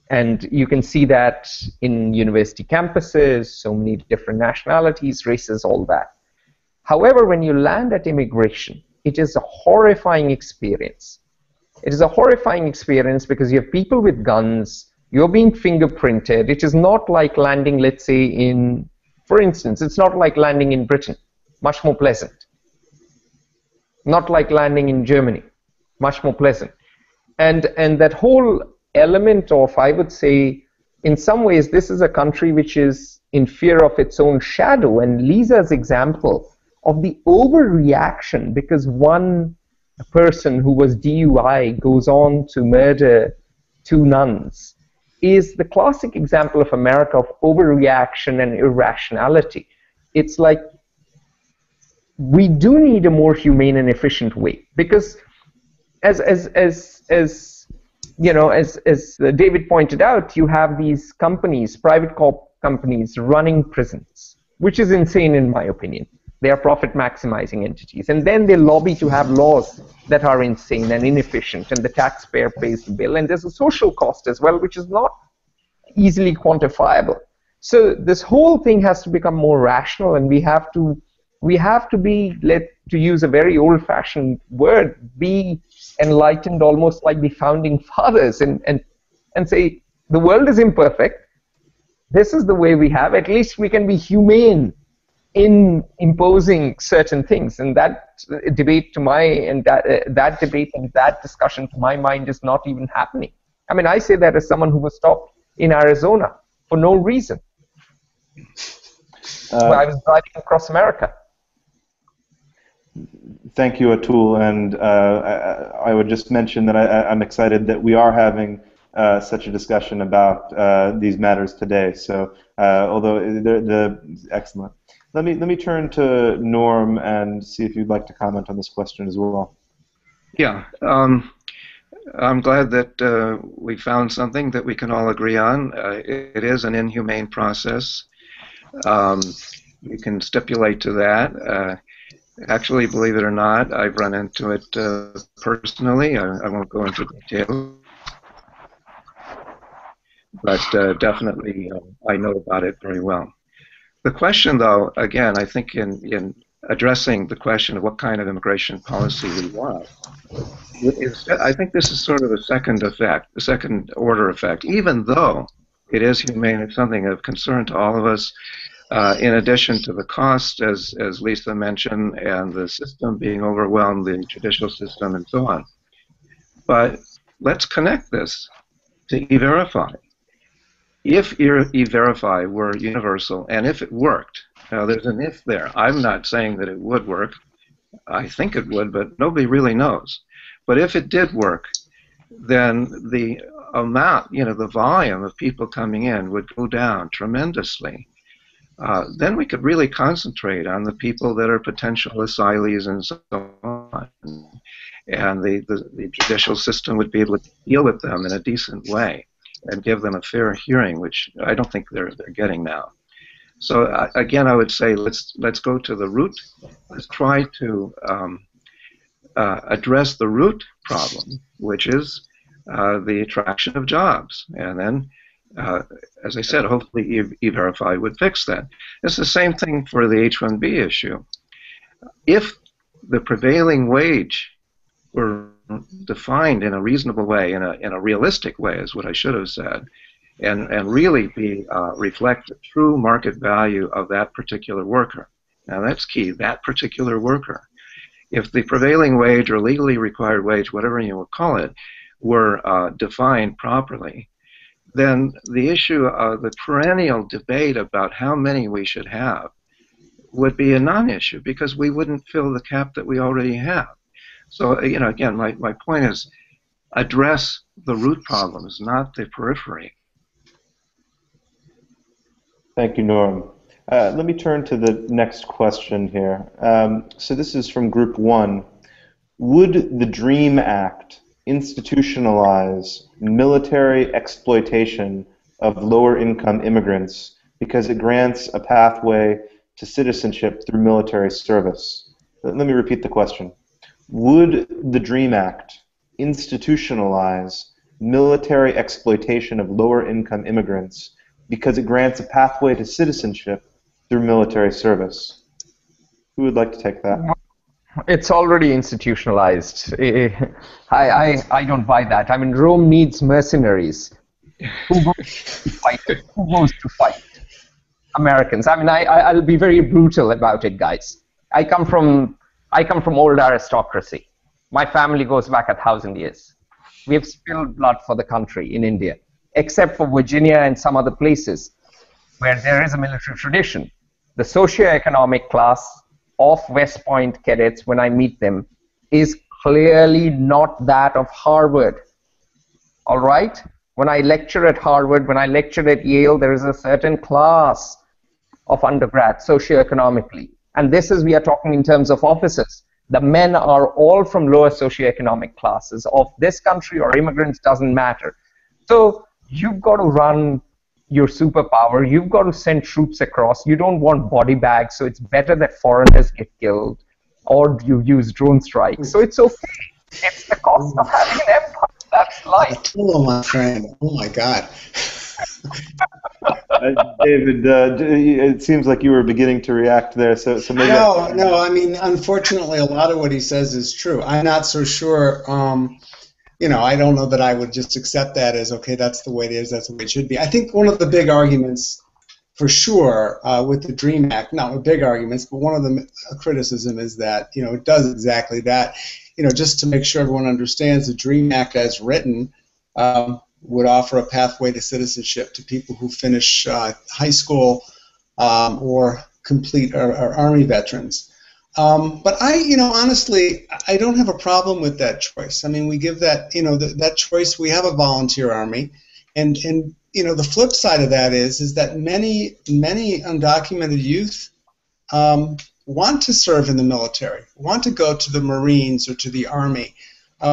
And you can see that in university campuses, so many different nationalities, races, all that. However, when you land at immigration, it is a horrifying experience. It is a horrifying experience because you have people with guns, you're being fingerprinted. It is not like landing, let's say, for instance, it's not like landing in Britain, much more pleasant. Not like landing in Germany, much more pleasant. And that whole element of, I would say, in some ways, this is a country which is in fear of its own shadow. And Lisa's example of the overreaction because one person who was DUI goes on to murder 2 nuns is the classic example of America of overreaction and irrationality. It's like we do need a more humane and efficient way because as you know, as David pointed out, you have these companies, private companies running prisons, which is insane in my opinion. They are profit-maximizing entities. And then they lobby to have laws that are insane and inefficient, and the taxpayer pays the bill. And there's a social cost as well, which is not easily quantifiable. So this whole thing has to become more rational, and we have to be, to use a very old-fashioned word, be enlightened almost like the founding fathers and say, the world is imperfect. This is the way we have. At least we can be humane in imposing certain things, and that debate that debate and that discussion to my mind is not even happening. I mean, I say that as someone who was stopped in Arizona for no reason. I was driving across America. Thank you, Atul, and I would just mention that I'm excited that we are having such a discussion about these matters today. So, although excellent. Let me turn to Norm and see if you'd like to comment on this question as well. Yeah, I'm glad that we found something that we can all agree on. It is an inhumane process. We can stipulate to that. Actually, believe it or not, I've run into it personally. I won't go into detail, but definitely I know about it very well. The question, though, again, I think in addressing the question of what kind of immigration policy we want, I think this is sort of a second effect, a second order effect. Even though it is humane, it's something of concern to all of us, in addition to the cost, as Lisa mentioned, and the system being overwhelmed, the judicial system, and so on. But let's connect this to E-Verify. If E-Verify were universal, and if it worked, now there's an if there. I'm not saying that it would work. I think it would, but nobody really knows. But if it did work, then the amount, the volume of people coming in would go down tremendously. Then we could really concentrate on the people that are potential asylees and so on. And the judicial system would be able to deal with them in a decent way and give them a fair hearing, which I don't think they're getting now. So again, I would say let's go to the root. Let's try to address the root problem, which is the attraction of jobs. And then, as I said, hopefully E-Verify would fix that. It's the same thing for the H-1B issue. If the prevailing wage were defined in a reasonable way, in a realistic way, is what I should have said, and really reflect the true market value of that particular worker. Now that's key, that particular worker. If the prevailing wage or legally required wage, whatever you will call it, were defined properly, then the issue of the perennial debate about how many we should have would be a non-issue, because we wouldn't fill the cap that we already have. So, again, my point is address the root problems, not the periphery. Thank you, Norm. Let me turn to the next question here. So this is from Group 1. Would the DREAM Act institutionalize military exploitation of lower-income immigrants because it grants a pathway to citizenship through military service? Let me repeat the question. Would the DREAM Act institutionalize military exploitation of lower-income immigrants because it grants a pathway to citizenship through military service? Who would like to take that? It's already institutionalized. I don't buy that. I mean, Rome needs mercenaries. Who goes to fight? Who goes to fight? Americans. I mean, I'll be very brutal about it, guys. I come from old aristocracy. My family goes back 1,000 years. We have spilled blood for the country in India, except for Virginia and some other places where there is a military tradition. The socioeconomic class of West Point cadets, when I meet them, is clearly not that of Harvard. All right? When I lecture at Harvard, when I lecture at Yale, there is a certain class of undergrad socioeconomically. And this is, we are talking in terms of officers. The men are all from lower socioeconomic classes of this country, or immigrants, doesn't matter. So you've got to run your superpower. You've got to send troops across. You don't want body bags, so it's better that foreigners get killed, or you use drone strikes. So it's okay. It's the cost of having an empire. That's life. Oh, my friend. Oh, my God. David, it seems like you were beginning to react there. So maybe No. I mean, unfortunately, a lot of what he says is true. I'm not so sure. I don't know that I would just accept that as, okay, that's the way it is, that's the way it should be. I think one of the big arguments, for sure, with the DREAM Act, not with big arguments, but one of the criticism is that, it does exactly that. Just to make sure everyone understands, the DREAM Act as written would offer a pathway to citizenship to people who finish high school or complete or Army veterans. But honestly, I don't have a problem with that choice. I mean, we give that, that choice. We have a volunteer army, and the flip side of that is that many undocumented youth want to serve in the military, want to go to the Marines or to the Army,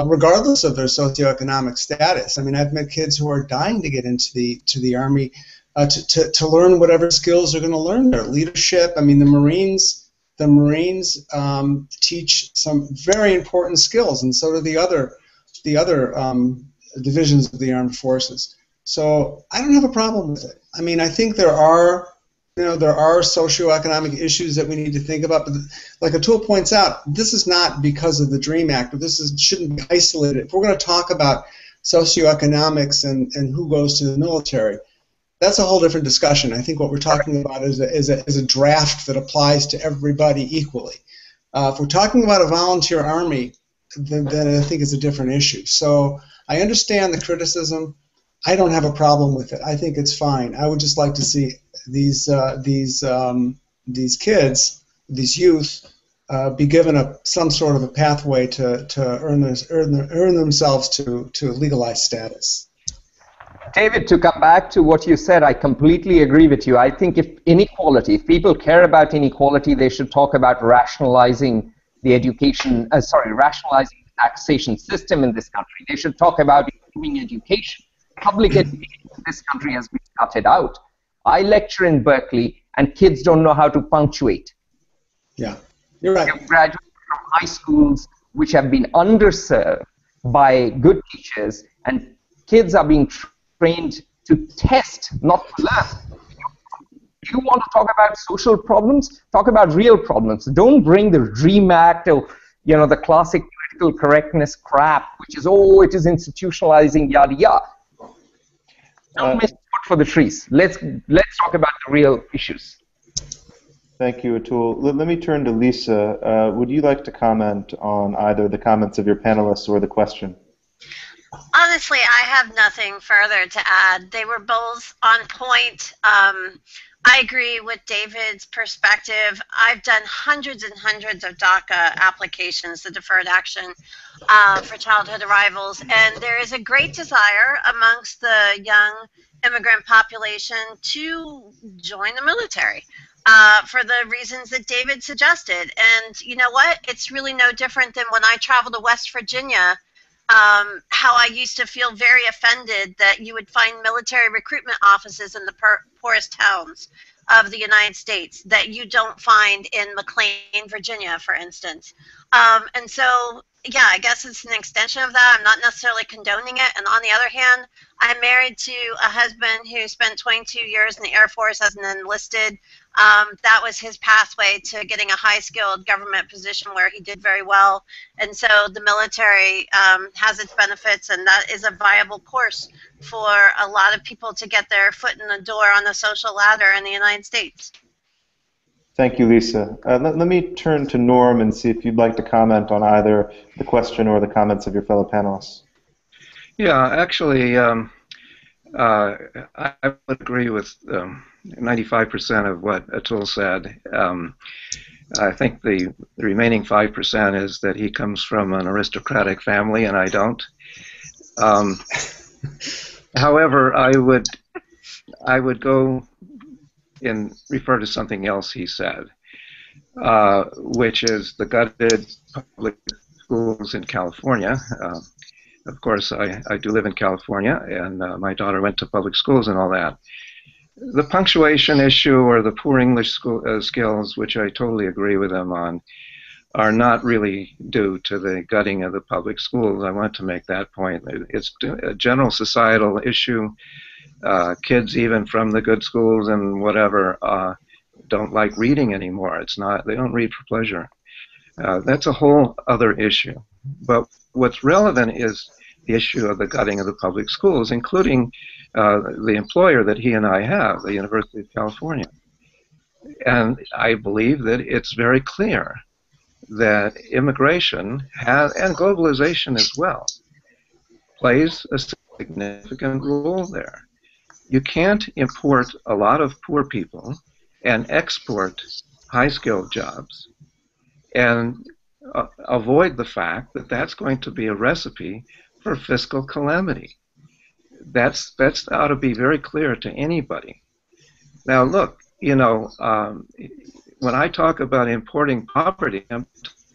regardless of their socioeconomic status. I mean, I've met kids who are dying to get into the Army to learn whatever skills they're going to learn there. Leadership. I mean, the Marines teach some very important skills, and so do the other divisions of the armed forces. So I don't have a problem with it. I mean, I think there are socioeconomic issues that we need to think about, but like Atul points out, this is not because of the DREAM Act, but shouldn't be isolated. If we're going to talk about socioeconomics and who goes to the military, that's a whole different discussion. I think what we're talking about is a draft that applies to everybody equally. If we're talking about a volunteer army, then I think it's a different issue. So I understand the criticism. I don't have a problem with it. I think it's fine. I would just like to see these kids, these youth, be given some sort of a pathway to earn themselves to legalized status. David, to come back to what you said, I completely agree with you. I think if people care about inequality, they should talk about rationalizing the rationalizing the taxation system in this country. They should talk about improving education. Public education in this country has been cutted out. I lecture in Berkeley, and kids don't know how to punctuate. Yeah, you're right. They graduate from high schools which have been underserved by good teachers, and kids are being trained to test, not to learn. If you want to talk about social problems, talk about real problems. Don't bring the DREAM Act or the classic political correctness crap, which is, it is institutionalizing, yada yada. Don't miss the wood for the trees. Let's talk about the real issues. Thank you, Atul. Let me turn to Lisa. Would you like to comment on either the comments of your panelists or the question? Honestly, I have nothing further to add. They were both on point. I agree with David's perspective. I've done hundreds and hundreds of DACA applications, the Deferred Action for Childhood Arrivals, and there is a great desire amongst the young immigrant population to join the military for the reasons that David suggested. And you know what? It's really no different than when I traveled to West Virginia, how I used to feel very offended that you would find military recruitment offices in the poorest towns of the United States that you don't find in McLean, Virginia, for instance. And so, yeah, I guess it's an extension of that. I'm not necessarily condoning it. And on the other hand, I'm married to a husband who spent 22 years in the Air Force as an enlisted. That was his pathway to getting a high-skilled government position where he did very well. And so the military has its benefits, and that is a viable course for a lot of people to get their foot in the door on the social ladder in the United States. Thank you, Lisa. Let me turn to Norm and see if you'd like to comment on either the question or the comments of your fellow panelists. Yeah, actually, I would agree with 95% of what Atul said. I think the remaining 5% is that he comes from an aristocratic family and I don't. However, I would go and refer to something else he said, which is the gutted public schools in California. Of course, I do live in California, and my daughter went to public schools and all that. The punctuation issue or the poor English skills, which I totally agree with them on, are not really due to the gutting of the public schools. I want to make that point. It's a general societal issue. Kids, even from the good schools and whatever, don't like reading anymore. They don't read for pleasure. That's a whole other issue. But what's relevant is the issue of the gutting of the public schools, including the employer that he and I have, the University of California. And I believe that it's very clear that immigration and globalization as well plays a significant role there. You can't import a lot of poor people and export high-skilled jobs and avoid the fact that that's going to be a recipe for fiscal calamity. That's ought to be very clear to anybody. Now, look, when I talk about importing poverty, I'm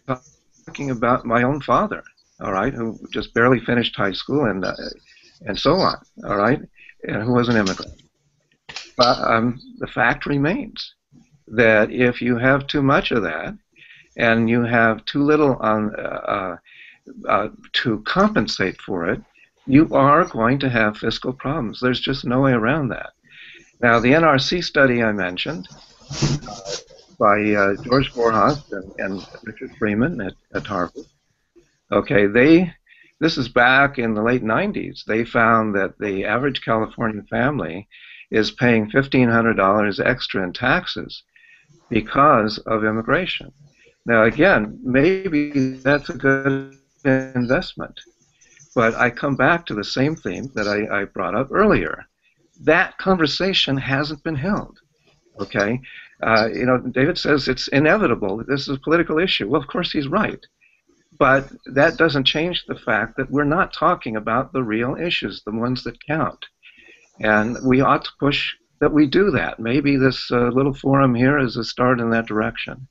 talking about my own father, all right, who just barely finished high school and so on, all right, and who was an immigrant. But the fact remains that if you have too much of that and you have too little to compensate for it, you are going to have fiscal problems. There's just no way around that. Now, the NRC study I mentioned by George Borjas and Richard Freeman at Harvard, okay, this is back in the late 90s. They found that the average California family is paying $1,500 extra in taxes because of immigration. Now, again, maybe that's a good investment, but I come back to the same theme that I brought up earlier. That conversation hasn't been held. Okay, David says it's inevitable. This is a political issue. Well, of course he's right, but that doesn't change the fact that we're not talking about the real issues, the ones that count, and we ought to push that we do that. Maybe this little forum here is a start in that direction.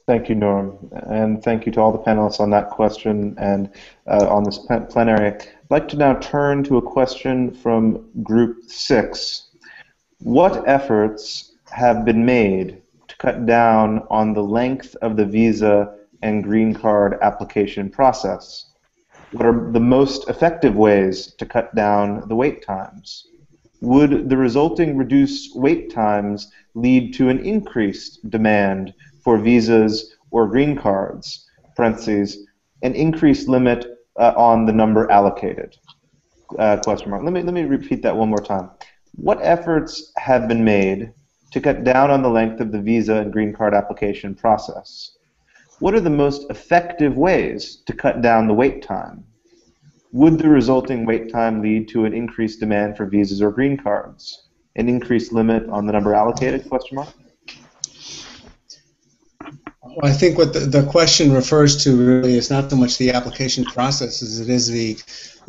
Thank you, Norm, and thank you to all the panelists on that question and on this plenary. I'd like to now turn to a question from Group 6. What efforts have been made to cut down on the length of the visa and green card application process? What are the most effective ways to cut down the wait times? Would the resulting reduced wait times lead to an increased demand for visas or green cards, parentheses, an increased limit on the number allocated, question mark. Let me repeat that one more time. What efforts have been made to cut down on the length of the visa and green card application process? What are the most effective ways to cut down the wait time? Would the resulting wait time lead to an increased demand for visas or green cards? An increased limit on the number allocated, question mark? Well, I think what the question refers to really is not so much the application process as it is the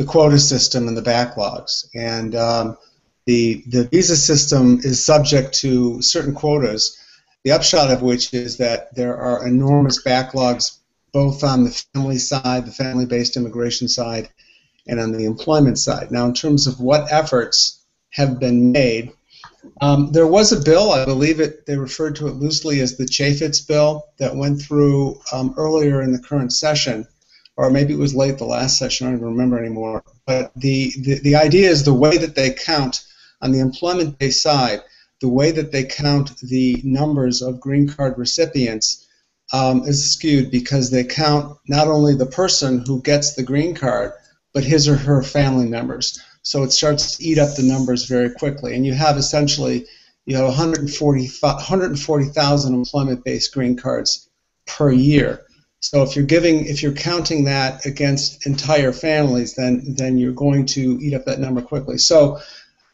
quota system and the backlogs. And the visa system is subject to certain quotas, the upshot of which is that there are enormous backlogs both on the family side, the family-based immigration side, and on the employment side. Now, in terms of what efforts have been made, there was a bill, I believe they referred to it loosely as the Chaffetz bill, that went through earlier in the current session, or maybe it was late the last session, I don't even remember anymore. But the idea is the way that they count on the employment-based side, the way that they count the numbers of green card recipients is skewed because they count not only the person who gets the green card, but his or her family members. So it starts to eat up the numbers very quickly. And you have essentially, 140,000 employment-based green cards per year. So if you're counting that against entire families, then you're going to eat up that number quickly. So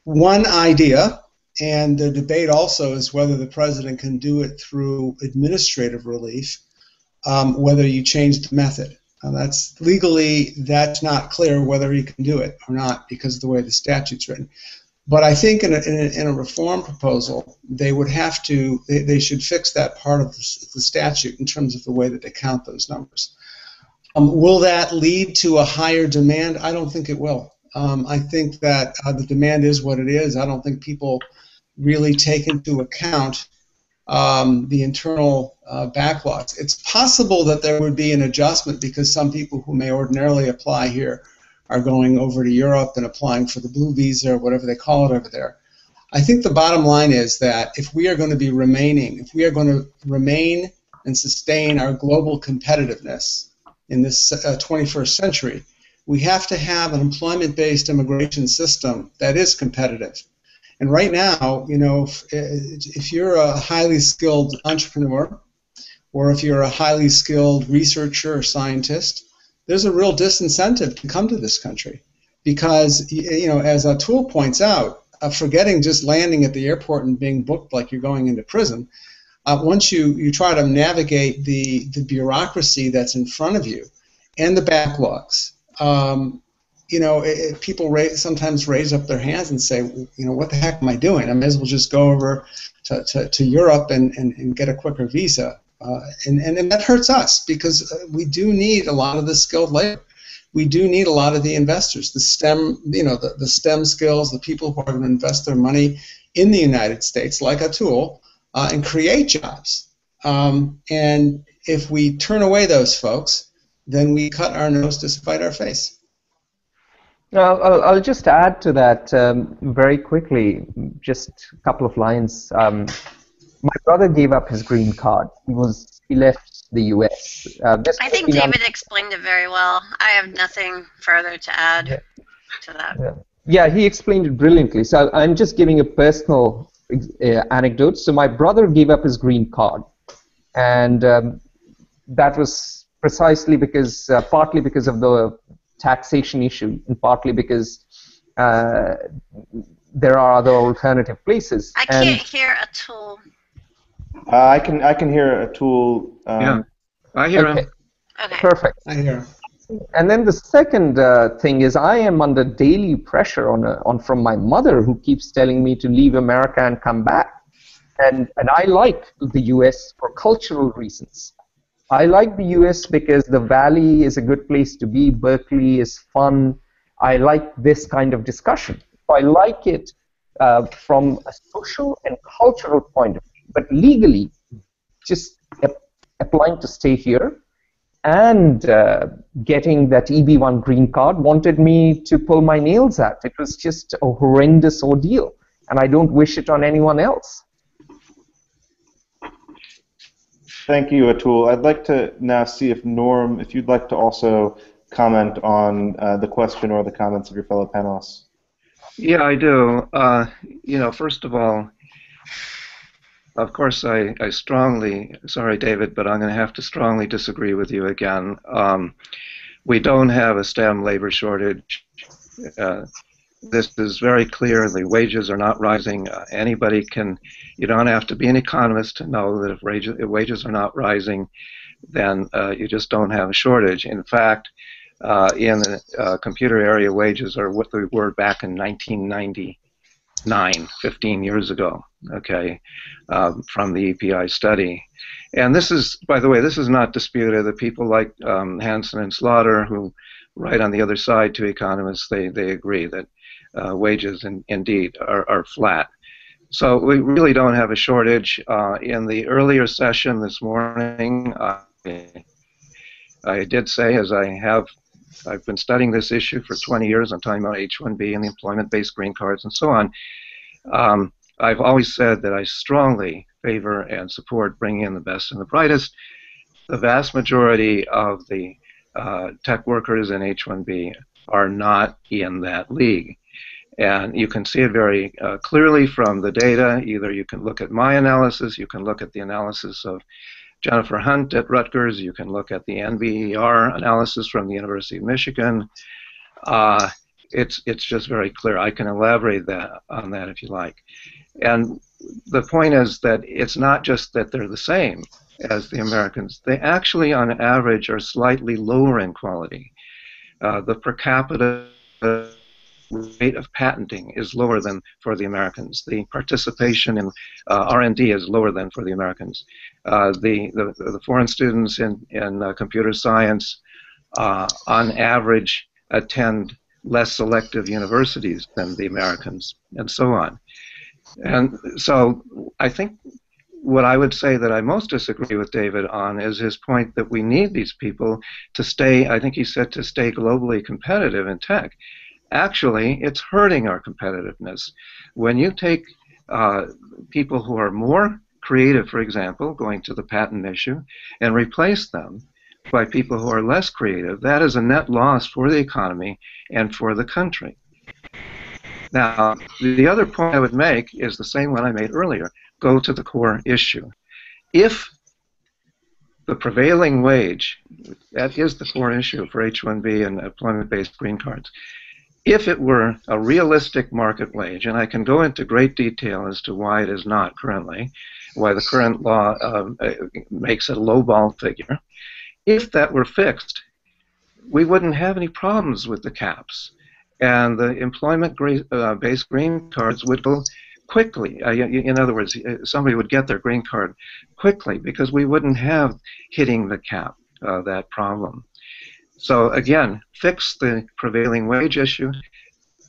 one idea, and the debate also is whether the president can do it through administrative relief, whether you change the method. That's legally, that's not clear whether he can do it or not because of the way the statute's written. But I think in a reform proposal, they would have to, they should fix that part of the statute in terms of the way that they count those numbers. Will that lead to a higher demand? I don't think it will. I think that the demand is what it is. I don't think people really take into account the internal backlogs. It's possible that there would be an adjustment because some people who may ordinarily apply here are going over to Europe and applying for the blue visa or whatever they call it over there. I think the bottom line is that if we are going to remain and sustain our global competitiveness in this 21st century, we have to have an employment-based immigration system that is competitive. And right now, if you're a highly skilled entrepreneur or if you're a highly skilled researcher or scientist, there's a real disincentive to come to this country because, as Atul points out, forgetting just landing at the airport and being booked like you're going into prison, once you try to navigate the bureaucracy that's in front of you and the backlogs, people sometimes raise up their hands and say, what the heck am I doing? I may as well just go over to Europe and get a quicker visa. And that hurts us because we do need a lot of the skilled labor. We do need a lot of the investors, the STEM, the STEM skills, the people who are going to invest their money in the United States, like Atul, and create jobs. And if we turn away those folks, then we cut our nose to spite our face. I'll just add to that very quickly, just a couple of lines. My brother gave up his green card. He left the U.S. I think David explained it very well. I have nothing further to add to that. Yeah. Yeah, he explained it brilliantly. So I'm just giving a personal anecdote. So my brother gave up his green card, and that was precisely because, partly because of the taxation issue, and partly because there are other alternative places. I can't hear a tool. I can hear a tool. Yeah, I hear him. Okay. Perfect. I hear. And then the second thing is, I am under daily pressure from my mother, who keeps telling me to leave America and come back. And I like the U.S. for cultural reasons. I like the U.S. because the Valley is a good place to be. Berkeley is fun. I like this kind of discussion. So I like it from a social and cultural point of view. But legally, just applying to stay here and getting that EB1 green card wanted me to pull my nails out. It was just a horrendous ordeal, and I don't wish it on anyone else. Thank you, Atul. I'd like to now see if Norm, if you'd like to also comment on the question or the comments of your fellow panelists. Yeah, I do. You know, first of all, of course, I strongly, sorry, David, but I'm going to have to strongly disagree with you again. We don't have a STEM labor shortage. This is very clear. The wages are not rising. Anybody can, you don't have to be an economist to know that if wages are not rising, then you just don't have a shortage. In fact, in the computer area, wages are what they were back in 1999, 15 years ago, okay, from the EPI study. And this is, by the way, this is not disputed. The people like Hansen and Slaughter, who write on the other side to economists, they agree that wages indeed are flat. So we really don't have a shortage. In the earlier session this morning, I did say, as I've been studying this issue for 20 years. I'm talking about H-1B and the employment-based green cards and so on. I've always said that I strongly favor and support bringing in the best and the brightest. The vast majority of the tech workers in H-1B are not in that league. And you can see it very clearly from the data. Either you can look at my analysis, you can look at the analysis of Jennifer Hunt at Rutgers, you can look at the NVER analysis from the University of Michigan. It's just very clear. I can elaborate on that if you like. And the point is that it's not just that they're the same as the Americans. They actually, on average, are slightly lower in quality. The per capita rate of patenting is lower than for the Americans. The participation in R&D is lower than for the Americans. The foreign students in computer science, on average, attend less selective universities than the Americans, and so on. And so I think what I would say that I most disagree with David on is his point that we need these people to stay, I think he said, to stay globally competitive in tech. Actually, it's hurting our competitiveness. When you take people who are more creative, for example, going to the patent issue, and replace them by people who are less creative, that is a net loss for the economy and for the country. Now, the other point I would make is the same one I made earlier. Go to the core issue. If the prevailing wage, that is the core issue for H-1B and employment-based green cards, if it were a realistic market wage, and I can go into great detail as to why it is not currently, why the current law makes it a lowball figure, if that were fixed, we wouldn't have any problems with the caps. And the employment-based green cards would go quickly. In other words, somebody would get their green card quickly because we wouldn't have hitting the cap, that problem. So again, fix the prevailing wage issue,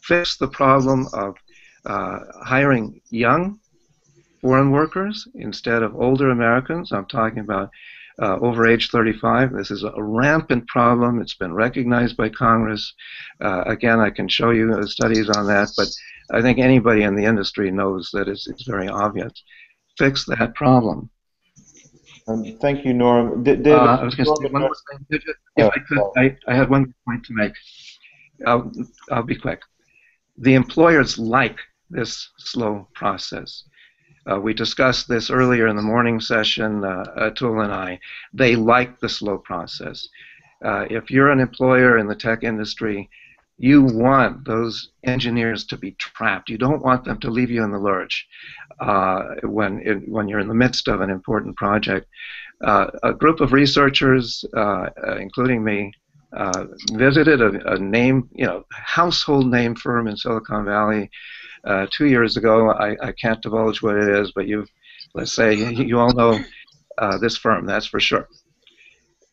fix the problem of hiring young foreign workers instead of older Americans. I'm talking about over age 35. This is a rampant problem. It's been recognized by Congress. Again, I can show you studies on that, but I think anybody in the industry knows that it's very obvious. Fix that problem. Thank you, Norm. David, I was going to say one more thing. If I could, I had one point to make. I'll be quick. The employers like this slow process. We discussed this earlier in the morning session, Atul and I. They like the slow process. If you're an employer in the tech industry, you want those engineers to be trapped. You don't want them to leave you in the lurch when you're in the midst of an important project. A group of researchers, including me, visited a household name firm in Silicon Valley 2 years ago. I can't divulge what it is, but let's say you all know this firm, that's for sure.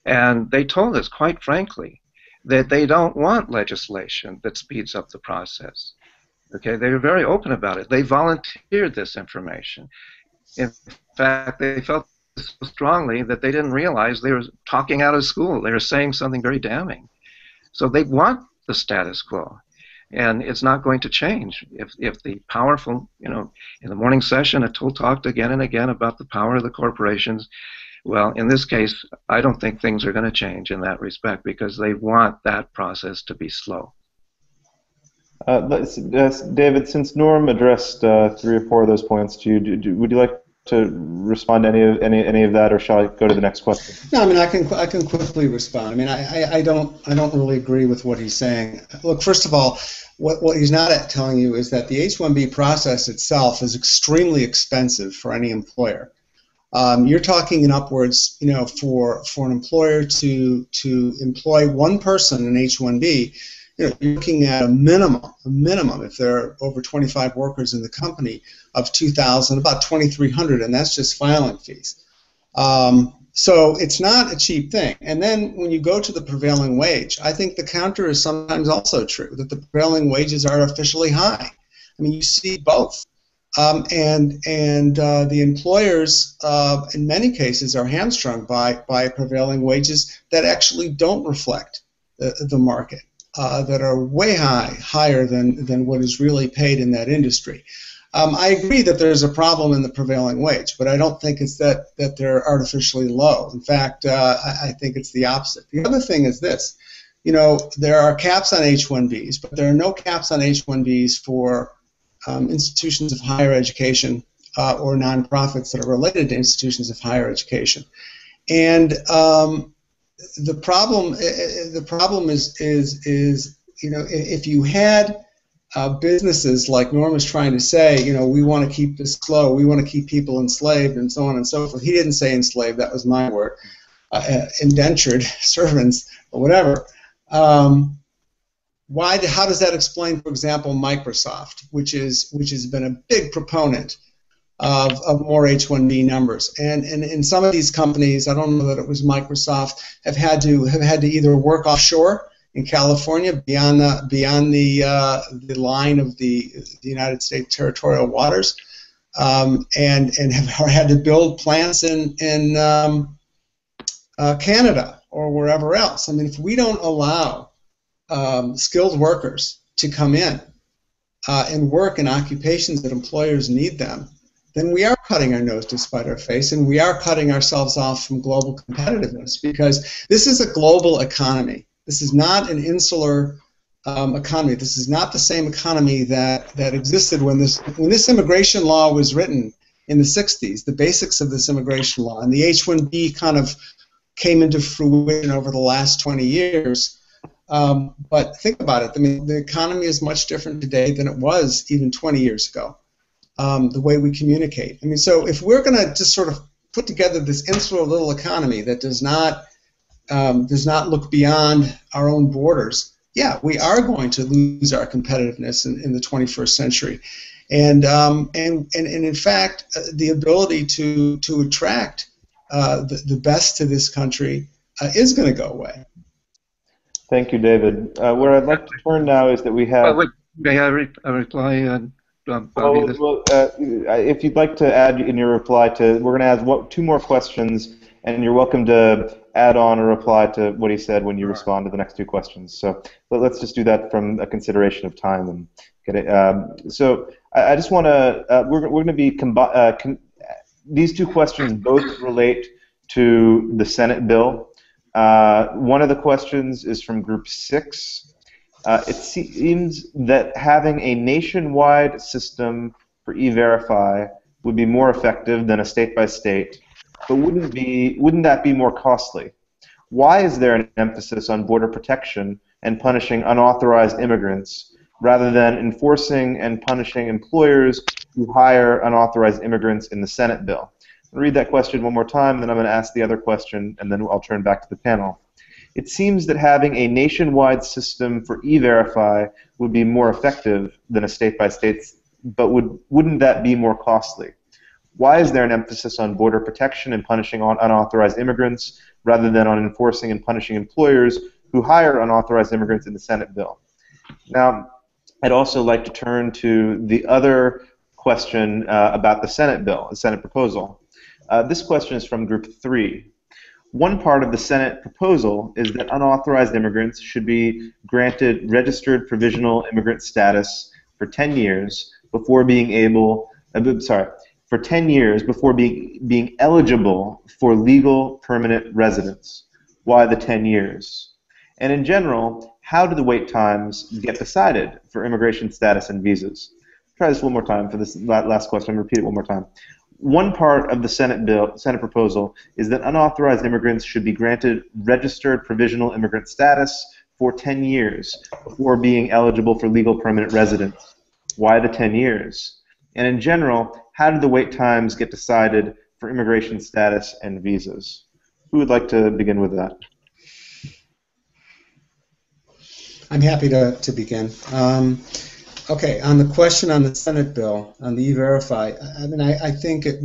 And they told us, quite frankly, that they don't want legislation that speeds up the process. Okay, they were very open about it. They volunteered this information. In fact, they felt so strongly that they didn't realize they were talking out of school. They were saying something very damning. So they want the status quo. And it's not going to change if the powerful, in the morning session, Atul talked again and again about the power of the corporations. Well, in this case, I don't think things are going to change in that respect because they want that process to be slow. David, since Norm addressed 3 or 4 of those points to you, would you like to respond to any of that, or shall I go to the next question? No, I mean I can quickly respond. I mean I don't really agree with what he's saying. Look, first of all, what he's not telling you is that the H-1B process itself is extremely expensive for any employer. You're talking in upwards, for an employer to employ one person in H-1B, you're looking at a minimum if there are over 25 workers in the company of 2,000, about 2,300, and that's just filing fees. So it's not a cheap thing. And then when you go to the prevailing wage, I think the counter is sometimes also true, that the prevailing wages are artificially high. I mean, you see both. And the employers, in many cases, are hamstrung by prevailing wages that actually don't reflect the market, that are way higher than what is really paid in that industry. I agree that there's a problem in the prevailing wage, but I don't think it's that they're artificially low. In fact, I think it's the opposite. The other thing is this. There are caps on H-1Bs, but there are no caps on H-1Bs for institutions of higher education or nonprofits that are related to institutions of higher education. And the problem is if you had businesses like Norm is trying to say, we want to keep this slow, we want to keep people enslaved, and so on and so forth. He didn't say enslaved, that was my word. Indentured servants or whatever. How does that explain, for example, Microsoft, which has been a big proponent of more H-1B numbers, and in some of these companies, I don't know that it was Microsoft, have had to either work offshore in California beyond the line of the United States territorial waters, and have had to build plants in Canada or wherever else. I mean, if we don't allow skilled workers to come in and work in occupations that employers need them, then we are cutting our nose to spite our face, and we are cutting ourselves off from global competitiveness, because this is a global economy. This is not an insular economy. This is not the same economy that existed when this immigration law was written in the 60s, the basics of this immigration law, and the H-1B kind of came into fruition over the last 20 years. But think about it. I mean, the economy is much different today than it was even 20 years ago. The way we communicate. I mean, so if we're going to just sort of put together this insular little economy that does not look beyond our own borders, yeah, we are going to lose our competitiveness in the 21st century, and in fact, the ability to attract the best to this country is going to go away. Thank you, David. Where I'd like to turn now is that we have. May I reply? If you'd like to add in your reply we're going to have 2 more questions, and you're welcome to add on a reply to what he said when you respond to the next 2 questions. So let's just do that from a consideration of time and get it. So I just want to. We're going to be these 2 questions both relate to the Senate bill. One of the questions is from Group 6. It seems that having a nationwide system for E-Verify would be more effective than a state-by-state, but wouldn't that be more costly? Why is there an emphasis on border protection and punishing unauthorized immigrants rather than enforcing and punishing employers who hire unauthorized immigrants in the Senate bill? I'll read that question one more time, and then I'm going to ask the other question, and then I'll turn back to the panel. It seems that having a nationwide system for E-Verify would be more effective than a state-by-state, but wouldn't that be more costly? Why is there an emphasis on border protection and punishing unauthorized immigrants rather than on enforcing and punishing employers who hire unauthorized immigrants in the Senate bill? Now, I'd also like to turn to the other question about the Senate bill, the Senate proposal. This question is from Group 3. One part of the Senate proposal is that unauthorized immigrants should be granted registered provisional immigrant status for 10 years before being being eligible for legal permanent residence. Why the 10 years? And in general, how do the wait times get decided for immigration status and visas? Try this one more time for this last question. Repeat it one more time. One part of the Senate proposal is that unauthorized immigrants should be granted registered provisional immigrant status for 10 years before being eligible for legal permanent residence. Why the 10 years? And in general, how do the wait times get decided for immigration status and visas? Who would like to begin with that? I'm happy to begin. Okay, on the question on the Senate bill, on the E-Verify, I mean, I think it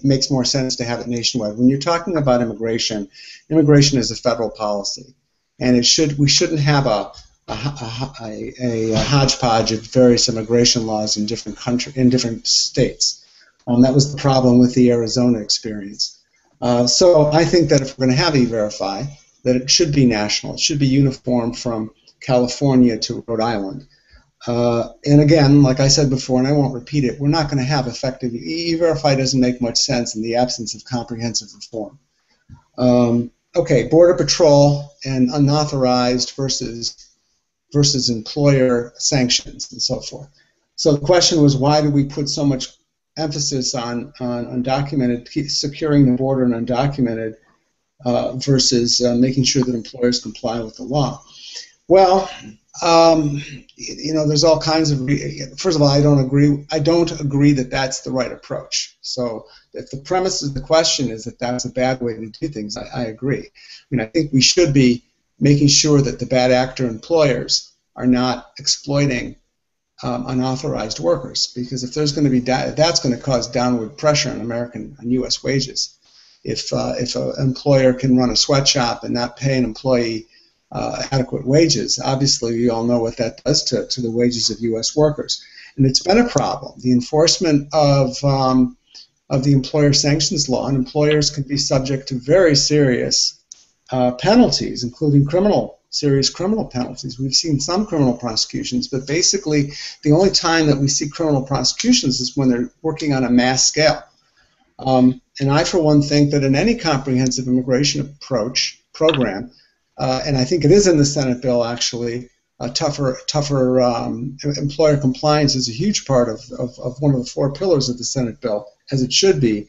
makes more sense to have it nationwide. When you're talking about immigration, immigration is a federal policy, and we shouldn't have a hodgepodge of various immigration laws in different states. That was the problem with the Arizona experience. So I think that if we're going to have E-Verify, that it should be national. It should be uniform from California to Rhode Island. And again, like I said before, and I won't repeat it, we're not going to have effective E-Verify. Doesn't make much sense in the absence of comprehensive reform. Okay, Border Patrol and unauthorized versus employer sanctions and so forth. So the question was, why do we put so much emphasis on undocumented, securing the border and undocumented versus making sure that employers comply with the law? Well, you know, there's all kinds of. First of all, I don't agree that that's the right approach. So, if the premise of the question is that that's a bad way to do things, I agree. I mean, I think we should be making sure that the bad actor employers are not exploiting unauthorized workers, because if there's going to be that's going to cause downward pressure on U.S. wages. If an employer can run a sweatshop and not pay an employee adequate wages, obviously we all know what that does to the wages of U.S. workers, and it's been a problem. The enforcement of the employer sanctions law, and employers can be subject to very serious penalties, including serious criminal penalties. We've seen some criminal prosecutions, but basically the only time that we see criminal prosecutions is when they're working on a mass scale. And I, for one, think that in any comprehensive immigration program, and I think it is in the Senate bill actually, tougher employer compliance is a huge part of one of the 4 pillars of the Senate bill, as it should be,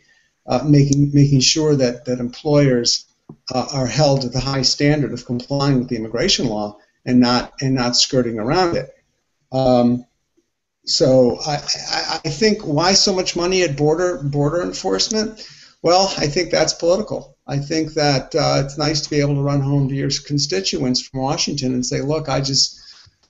making sure that employers are held to the high standard of complying with the immigration law and not skirting around it. So I think, why so much money at border enforcement? Well, I think that's political. I think that it's nice to be able to run home to your constituents from Washington and say, look, I just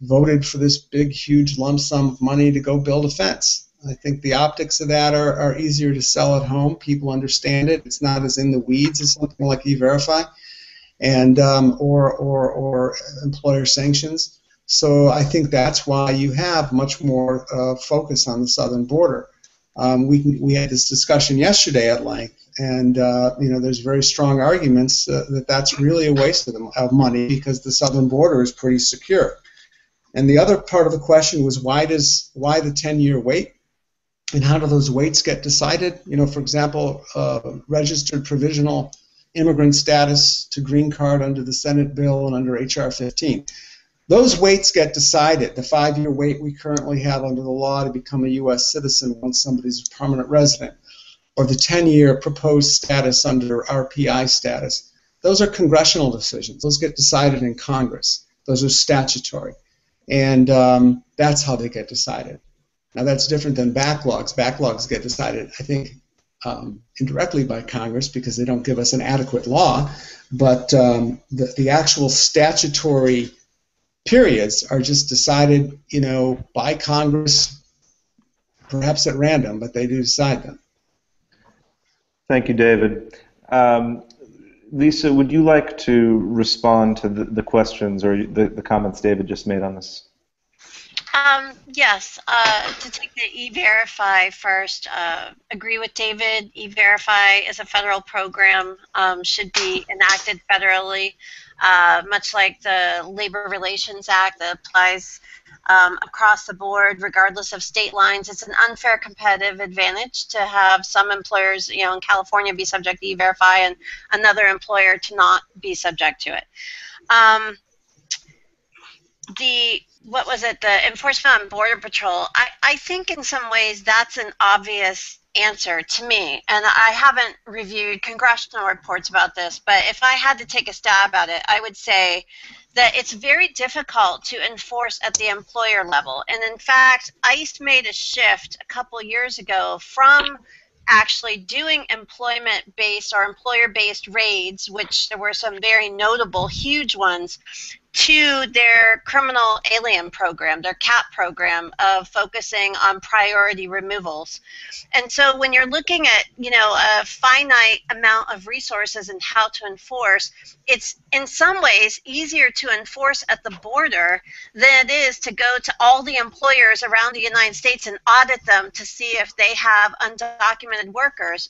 voted for this big, huge lump sum of money to go build a fence. I think the optics of that are easier to sell at home. People understand it. It's not as in the weeds as something like E-Verify and or employer sanctions. So I think that's why you have much more focus on the southern border. We had this discussion yesterday at length, and you know, there's very strong arguments that that's really a waste of money, because the southern border is pretty secure. And the other part of the question was, why the 10-year wait, and how do those waits get decided? You know, for example, registered provisional immigrant status to green card under the Senate bill and under H.R. 15. Those weights get decided. The 5-year wait we currently have under the law to become a U.S. citizen once somebody's a permanent resident, or the 10-year proposed status under RPI status. Those are congressional decisions. Those get decided in Congress. Those are statutory. And that's how they get decided. Now, that's different than backlogs. Backlogs get decided, I think, indirectly by Congress because they don't give us an adequate law. But the actual statutory periods are just decided, by Congress, perhaps at random, but they do decide them. Thank you, David. Lisa, would you like to respond to the questions or the comments David just made on this? Yes, to take the E-Verify first, agree with David. E-Verify is a federal program, should be enacted federally, much like the Labor Relations Act that applies across the board, regardless of state lines. It's an unfair competitive advantage to have some employers, in California be subject to E-Verify and another employer to not be subject to it. What was it, the Enforcement and Border Patrol, I think in some ways that's an obvious answer to me, and I haven't reviewed congressional reports about this, but if I had to take a stab at it, I would say that it's very difficult to enforce at the employer level. And in fact, ICE made a shift a couple years ago from actually doing employment-based or employer-based raids, which there were some very notable, huge ones, to their criminal alien program, their CAP program of focusing on priority removals. And so when you're looking at, a finite amount of resources and how to enforce, it's in some ways easier to enforce at the border than it is to go to all the employers around the United States and audit them to see if they have undocumented workers.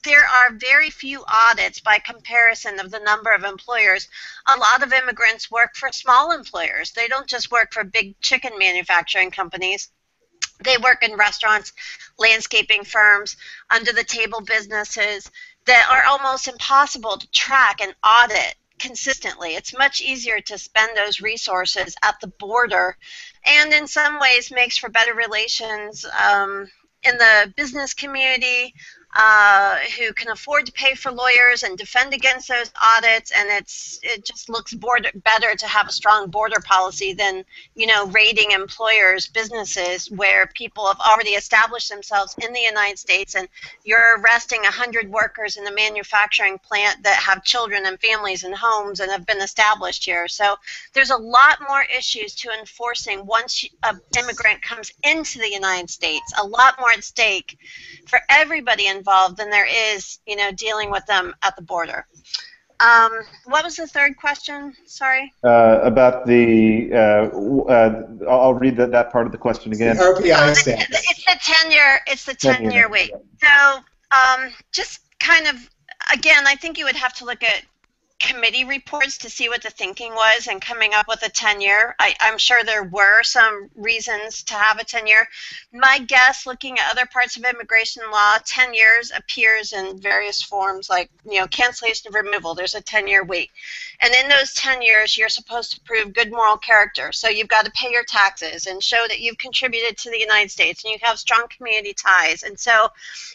There are very few audits by comparison of the number of employers. A lot of immigrants work for small employers. They don't just work for big chicken manufacturing companies. They work in restaurants, landscaping firms, under-the-table businesses that are almost impossible to track and audit consistently. It's much easier to spend those resources at the border, and in some ways makes for better relations in the business community, who can afford to pay for lawyers and defend against those audits, and it just looks better to have a strong border policy than raiding employers' businesses where people have already established themselves in the United States, and you're arresting 100 workers in a manufacturing plant that have children and families and homes and have been established here. So there's a lot more issues to enforcing once an immigrant comes into the United States, a lot more at stake for everybody involved than there is, dealing with them at the border. What was the third question? Sorry. About the, I'll read that part of the question again. The RPI status. It's the 10-year. It's the 10-year wait. So just kind of, again, I think you would have to look at committee reports to see what the thinking was and coming up with a 10-year. I'm sure there were some reasons to have a 10-year. My guess, looking at other parts of immigration law, 10 years appears in various forms, like cancellation of removal. There's a 10-year wait, and in those 10 years, you're supposed to prove good moral character. So you've got to pay your taxes and show that you've contributed to the United States and you have strong community ties. And so,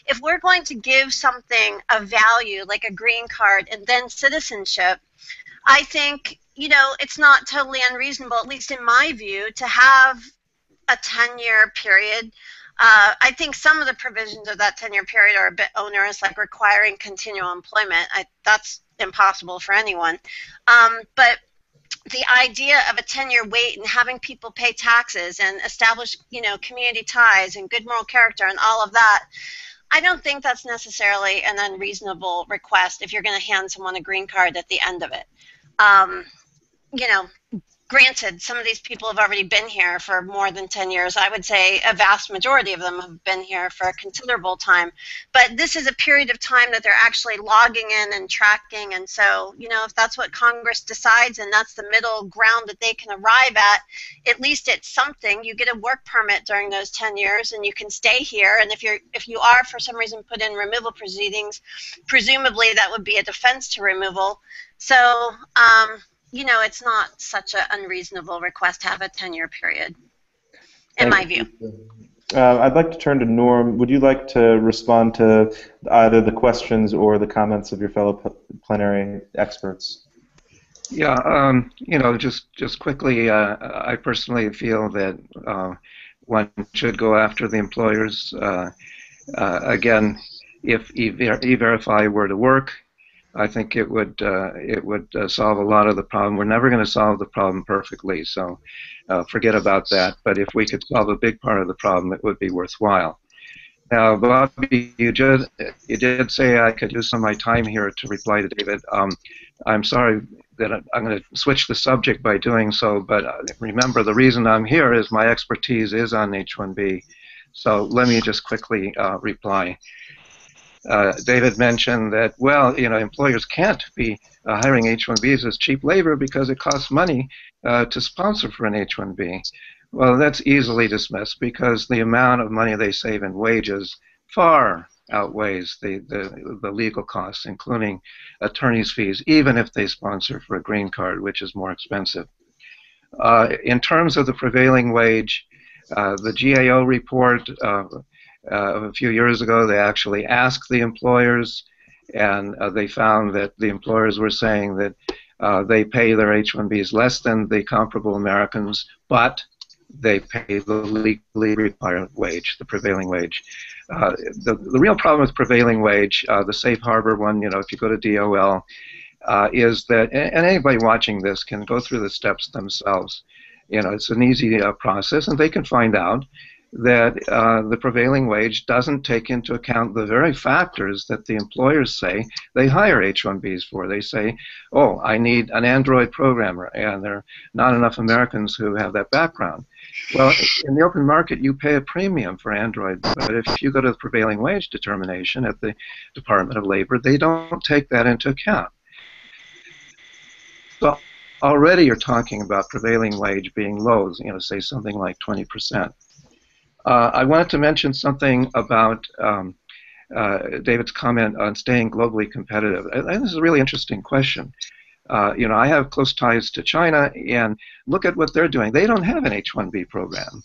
if we're going to give something of value like a green card and then citizenship, I think, it's not totally unreasonable, at least in my view, to have a 10-year period. I think some of the provisions of that 10-year period are a bit onerous, like requiring continual employment. That's impossible for anyone. But the idea of a 10-year wait and having people pay taxes and establish, community ties and good moral character and all of that, I don't think that's necessarily an unreasonable request if you're going to hand someone a green card at the end of it. Granted, some of these people have already been here for more than 10 years. I would say a vast majority of them have been here for a considerable time. But this is a period of time that they're actually logging in and tracking. And so, if that's what Congress decides and that's the middle ground that they can arrive at least it's something. You get a work permit during those 10 years and you can stay here. And if you are for some reason put in removal proceedings, presumably that would be a defense to removal. So, you know, it's not such an unreasonable request to have a 10-year period, in my view. I'd like to turn to Norm. Would you like to respond to either the questions or the comments of your fellow plenary experts? Yeah, you know, just quickly, I personally feel that one should go after the employers. Again, if E-Verify were to work, I think it would solve a lot of the problem. We're never going to solve the problem perfectly, so forget about that. But if we could solve a big part of the problem, it would be worthwhile. Now, Bobby, you did say I could use some of my time here to reply to David. I'm sorry that I'm going to switch the subject by doing so, but remember, the reason I'm here is my expertise is on H-1B. So let me just quickly reply. David mentioned that, well, you know, employers can't be hiring H-1Bs as cheap labor because it costs money to sponsor for an H-1B. Well, that's easily dismissed because the amount of money they save in wages far outweighs the legal costs, including attorney's fees, even if they sponsor for a green card, which is more expensive. In terms of the prevailing wage, the GAO report a few years ago, they actually asked the employers, and they found that the employers were saying that they pay their H-1Bs less than the comparable Americans, but they pay the legally required wage, the prevailing wage. The real problem with prevailing wage, the safe harbor one, you know, if you go to DOL, is that, and anybody watching this can go through the steps themselves. You know, it's an easy process, and they can find out that the prevailing wage doesn't take into account the very factors that the employers say they hire H-1Bs for. They say, oh, I need an Android programmer, and there are not enough Americans who have that background. Well, in the open market, you pay a premium for Android, but if you go to the prevailing wage determination at the Department of Labor, they don't take that into account. So already you're talking about prevailing wage being low, you know, say something like 20%. I wanted to mention something about David's comment on staying globally competitive. And this is a really interesting question. You know, I have close ties to China, and look at what they're doing. They don't have an H-1B program.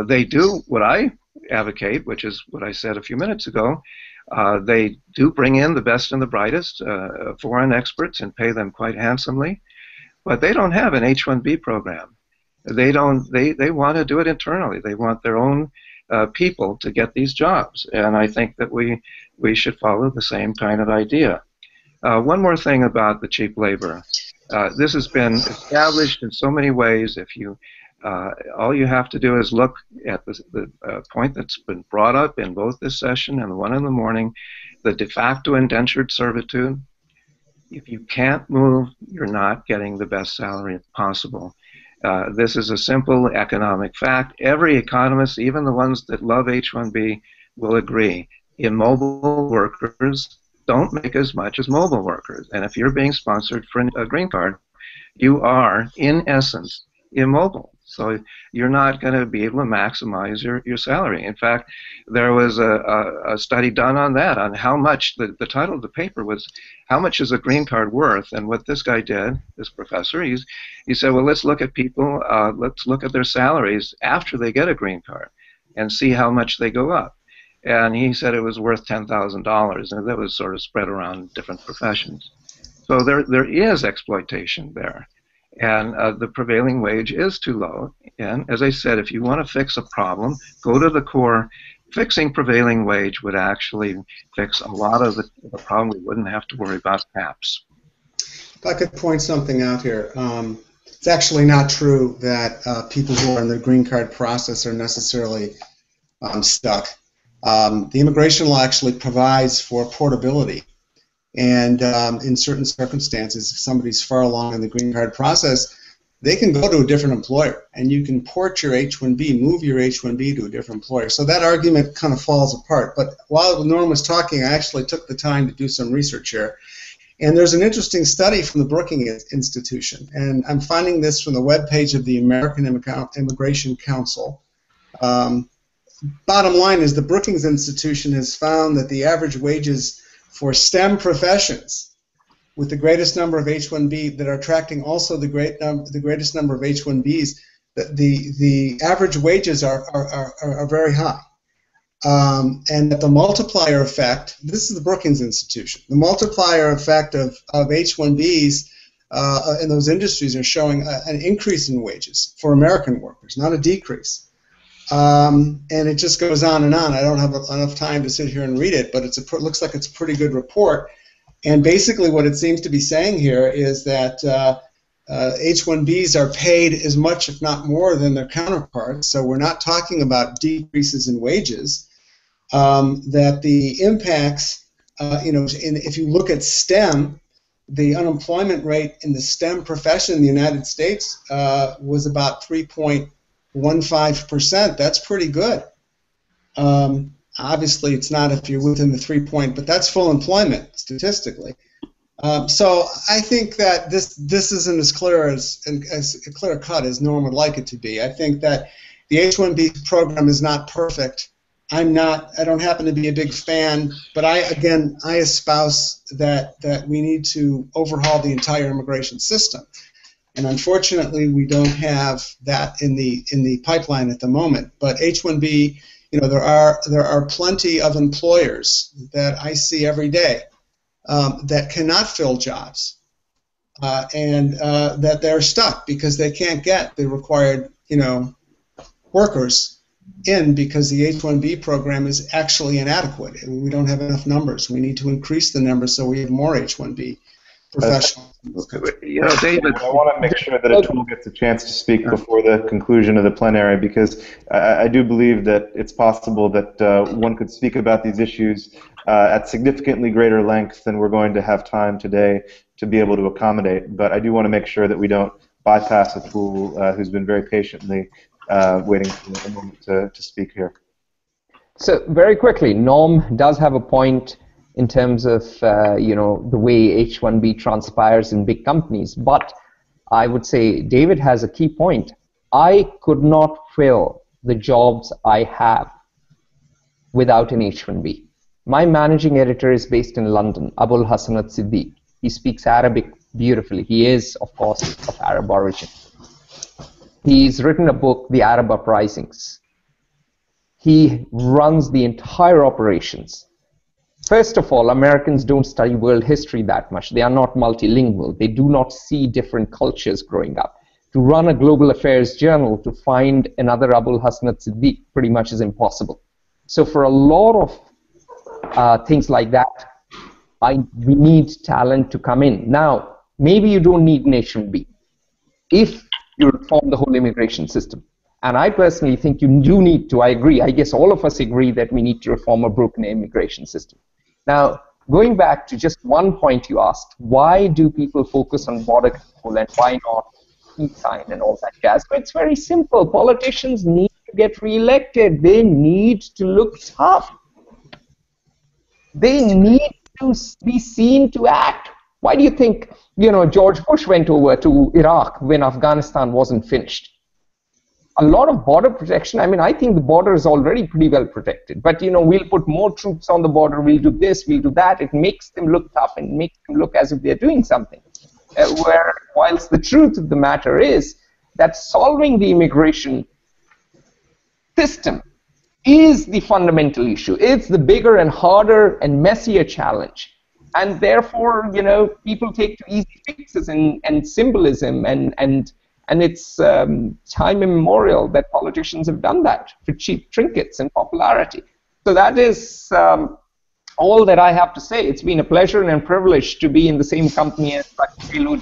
They do what I advocate, which is what I said a few minutes ago. They do bring in the best and the brightest foreign experts and pay them quite handsomely, but they don't have an H-1B program. They want to do it internally. They want their own people to get these jobs, and I think that we should follow the same kind of idea. One more thing about the cheap labor. This has been established in so many ways. If you all you have to do is look at the point that's been brought up in both this session and the one in the morning, the de facto indentured servitude. If you can't move, you're not getting the best salary possible. This is a simple economic fact. Every economist, even the ones that love H-1B, will agree. Immobile workers don't make as much as mobile workers. And if you're being sponsored for a green card, you are, in essence, immobile. So you're not going to be able to maximize your salary. In fact, there was a study done on that, on how much, the title of the paper was, how much is a green card worth? And what this guy did, this professor, he said, well, let's look at people, let's look at their salaries after they get a green card and see how much they go up. And he said it was worth $10,000, and that was sort of spread around different professions. So there is exploitation there. And the prevailing wage is too low. And as I said, if you want to fix a problem, go to the core. Fixing prevailing wage would actually fix a lot of the problem. We wouldn't have to worry about caps. If I could point something out here, it's actually not true that people who are in the green card process are necessarily stuck. The immigration law actually provides for portability. And in certain circumstances, if somebody's far along in the green card process, they can go to a different employer, and you can port your H-1B, move your H-1B to a different employer. So that argument kind of falls apart. But while Norm was talking, I actually took the time to do some research here. And there's an interesting study from the Brookings Institution, and I'm finding this from the webpage of the American Immigration Council. Bottom line is the Brookings Institution has found that the average wages for STEM professions, with the greatest number of H-1B that are attracting also the greatest number of H-1Bs, the average wages are very high. And that the multiplier effect, this is the Brookings Institution, the multiplier effect of H-1Bs in those industries are showing an increase in wages for American workers, not a decrease. And it just goes on and on. I don't have enough time to sit here and read it, but it looks like it's a pretty good report. And basically what it seems to be saying here is that H-1Bs are paid as much, if not more, than their counterparts. So we're not talking about decreases in wages. That the impacts, if you look at STEM, the unemployment rate in the STEM profession in the United States was about 3.15%. That's pretty good. Obviously, it's not if you're within the 3 point, but that's full employment statistically. So I think that this isn't as clear clear cut as Norm would like it to be. I think that the H-1B program is not perfect. I don't happen to be a big fan, but I espouse that we need to overhaul the entire immigration system. And unfortunately, we don't have that in the pipeline at the moment. But H-1B, there are plenty of employers that I see every day that cannot fill jobs, and that they're stuck because they can't get the required, workers in because the H-1B program is actually inadequate. We don't have enough numbers. We need to increase the numbers so we have more H-1B professionals. David, I want to make sure that Atul gets a chance to speak before the conclusion of the plenary, because I do believe that it's possible that one could speak about these issues at significantly greater length than we're going to have time today to be able to accommodate. But I do want to make sure that we don't bypass Atul, who's been very patiently waiting for a moment to speak here. So very quickly, Norm does have a point in terms of the way H-1B transpires in big companies, but I would say David has a key point. I could not fill the jobs I have without an H-1B. My managing editor is based in London, Abul Hasanat Siddiq. He speaks Arabic beautifully. He is, of course, of Arab origin. He's written a book, The Arab Uprisings. He runs the entire operations. First of all, Americans don't study world history that much. They are not multilingual. They do not see different cultures growing up. To run a global affairs journal, to find another Abul Hasanat Siddiq pretty much is impossible. So for a lot of things like that, we need talent to come in. Now, maybe you don't need an H-1B if you reform the whole immigration system. And I personally think you do need to. I agree. I guess all of us agree that we need to reform a broken immigration system. Now, going back to just one point you asked, why do people focus on border control and why not peace sign and all that jazz? But it's very simple. Politicians need to get reelected. They need to look tough. They need to be seen to act. Why do you think, George Bush went over to Iraq when Afghanistan wasn't finished? A lot of border protection. I mean, I think the border is already pretty well protected. But, we'll put more troops on the border. We'll do this, we'll do that. It makes them look tough and makes them look as if they're doing something. Whilst the truth of the matter is that solving the immigration system is the fundamental issue. It's the bigger and harder and messier challenge. And therefore, people take to easy fixes and symbolism and it's time immemorial that politicians have done that for cheap trinkets and popularity. So that is all that I have to say. It's been a pleasure and a privilege to be in the same company as Dr.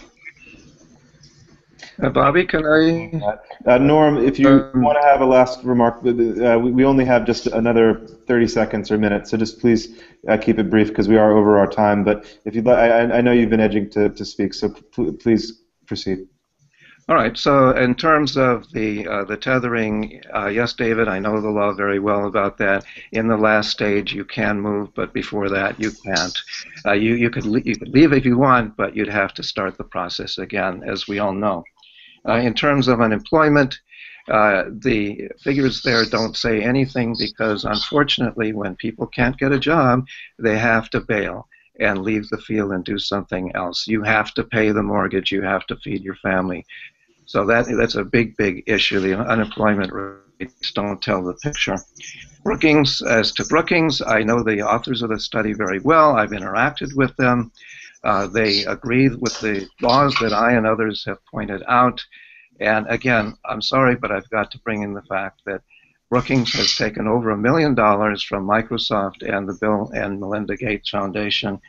Bobby, can I? Norm, if you want to have a last remark, we only have just another 30 seconds or minute, so just please keep it brief because we are over our time. But if you'd like, I know you've been edging to speak, so please proceed. All right. So in terms of the tethering, yes, David, I know the law very well about that. In the last stage, you can move, but before that, you can't. You could leave if you want, but you'd have to start the process again, as we all know. In terms of unemployment, the figures there don't say anything because, unfortunately, when people can't get a job, they have to bail. and leave the field and do something else. You have to pay the mortgage. You have to feed your family. So that's a big, big issue. The unemployment rates don't tell the picture. Brookings, as to Brookings, I know the authors of the study very well. I've interacted with them. They agree with the laws that I and others have pointed out. And again, I'm sorry, but I've got to bring in the fact that Brookings has taken over $1 million from Microsoft and the Bill and Melinda Gates Foundation.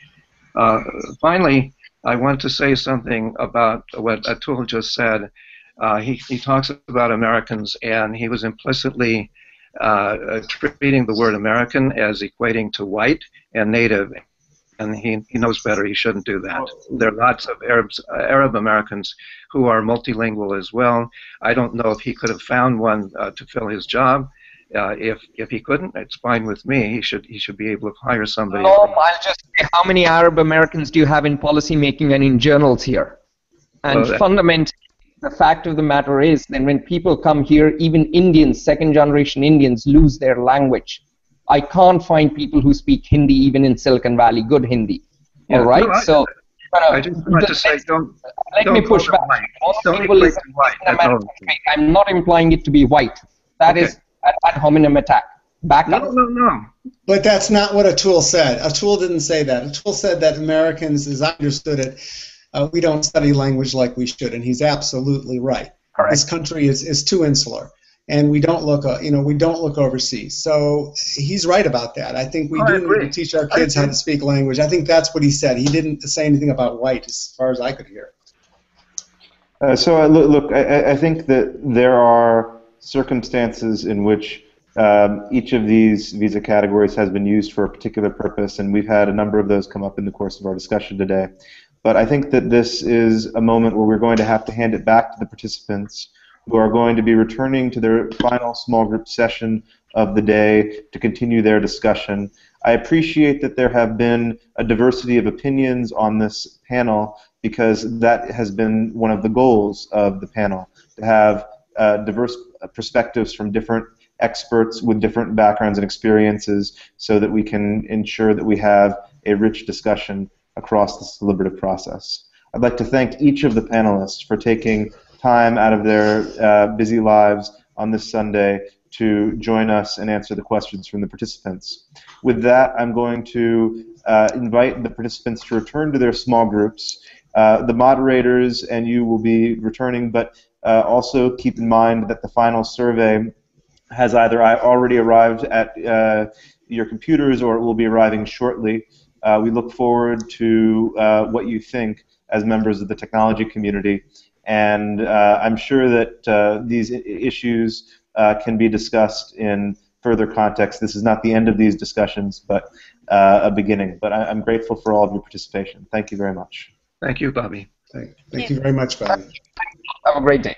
Finally, I want to say something about what Atul just said. He talks about Americans, and he was implicitly treating the word American as equating to white and native, and he knows better. He shouldn't do that. There are lots of Arab Americans who are multilingual as well. I don't know if he could have found one to fill his job. If he couldn't, it's fine with me. He should be able to hire somebody. I'll just say, how many Arab Americans do you have in policy making and in journals here? And fundamentally, the fact of the matter is that when people come here, even Indians, second-generation Indians, lose their language. I can't find people who speak Hindi even in Silicon Valley, good Hindi. Yeah, all right? No, so I just want to say, let me push back. Don't equate to white. I'm not implying it to be white. That is an ad hominem attack. Back up. No. But that's not what Atul said. Atul didn't say that. Atul said that Americans, as I understood it, we don't study language like we should, and he's absolutely right. Correct. This country is too insular, and we don't look, we don't look overseas. So he's right about that. I think we do need to teach our kids how to speak language. I think that's what he said. He didn't say anything about white, as far as I could hear. So look, I think that there are circumstances in which each of these visa categories has been used for a particular purpose, and we've had a number of those come up in the course of our discussion today. But I think that this is a moment where we're going to have to hand it back to the participants who are going to be returning to their final small group session of the day to continue their discussion. I appreciate that there have been a diversity of opinions on this panel because that has been one of the goals of the panel, to have diverse perspectives from different experts with different backgrounds and experiences so that we can ensure that we have a rich discussion across this deliberative process. I'd like to thank each of the panelists for taking time out of their busy lives on this Sunday to join us and answer the questions from the participants. With that, I'm going to invite the participants to return to their small groups. The moderators and you will be returning, but also keep in mind that the final survey has either already arrived at your computers or it will be arriving shortly. We look forward to what you think as members of the technology community, and I'm sure that these issues can be discussed in further context. This is not the end of these discussions, but a beginning. But I'm grateful for all of your participation. Thank you very much. Thank you, Bobby. Thank you very much, Bobby. Have a great day.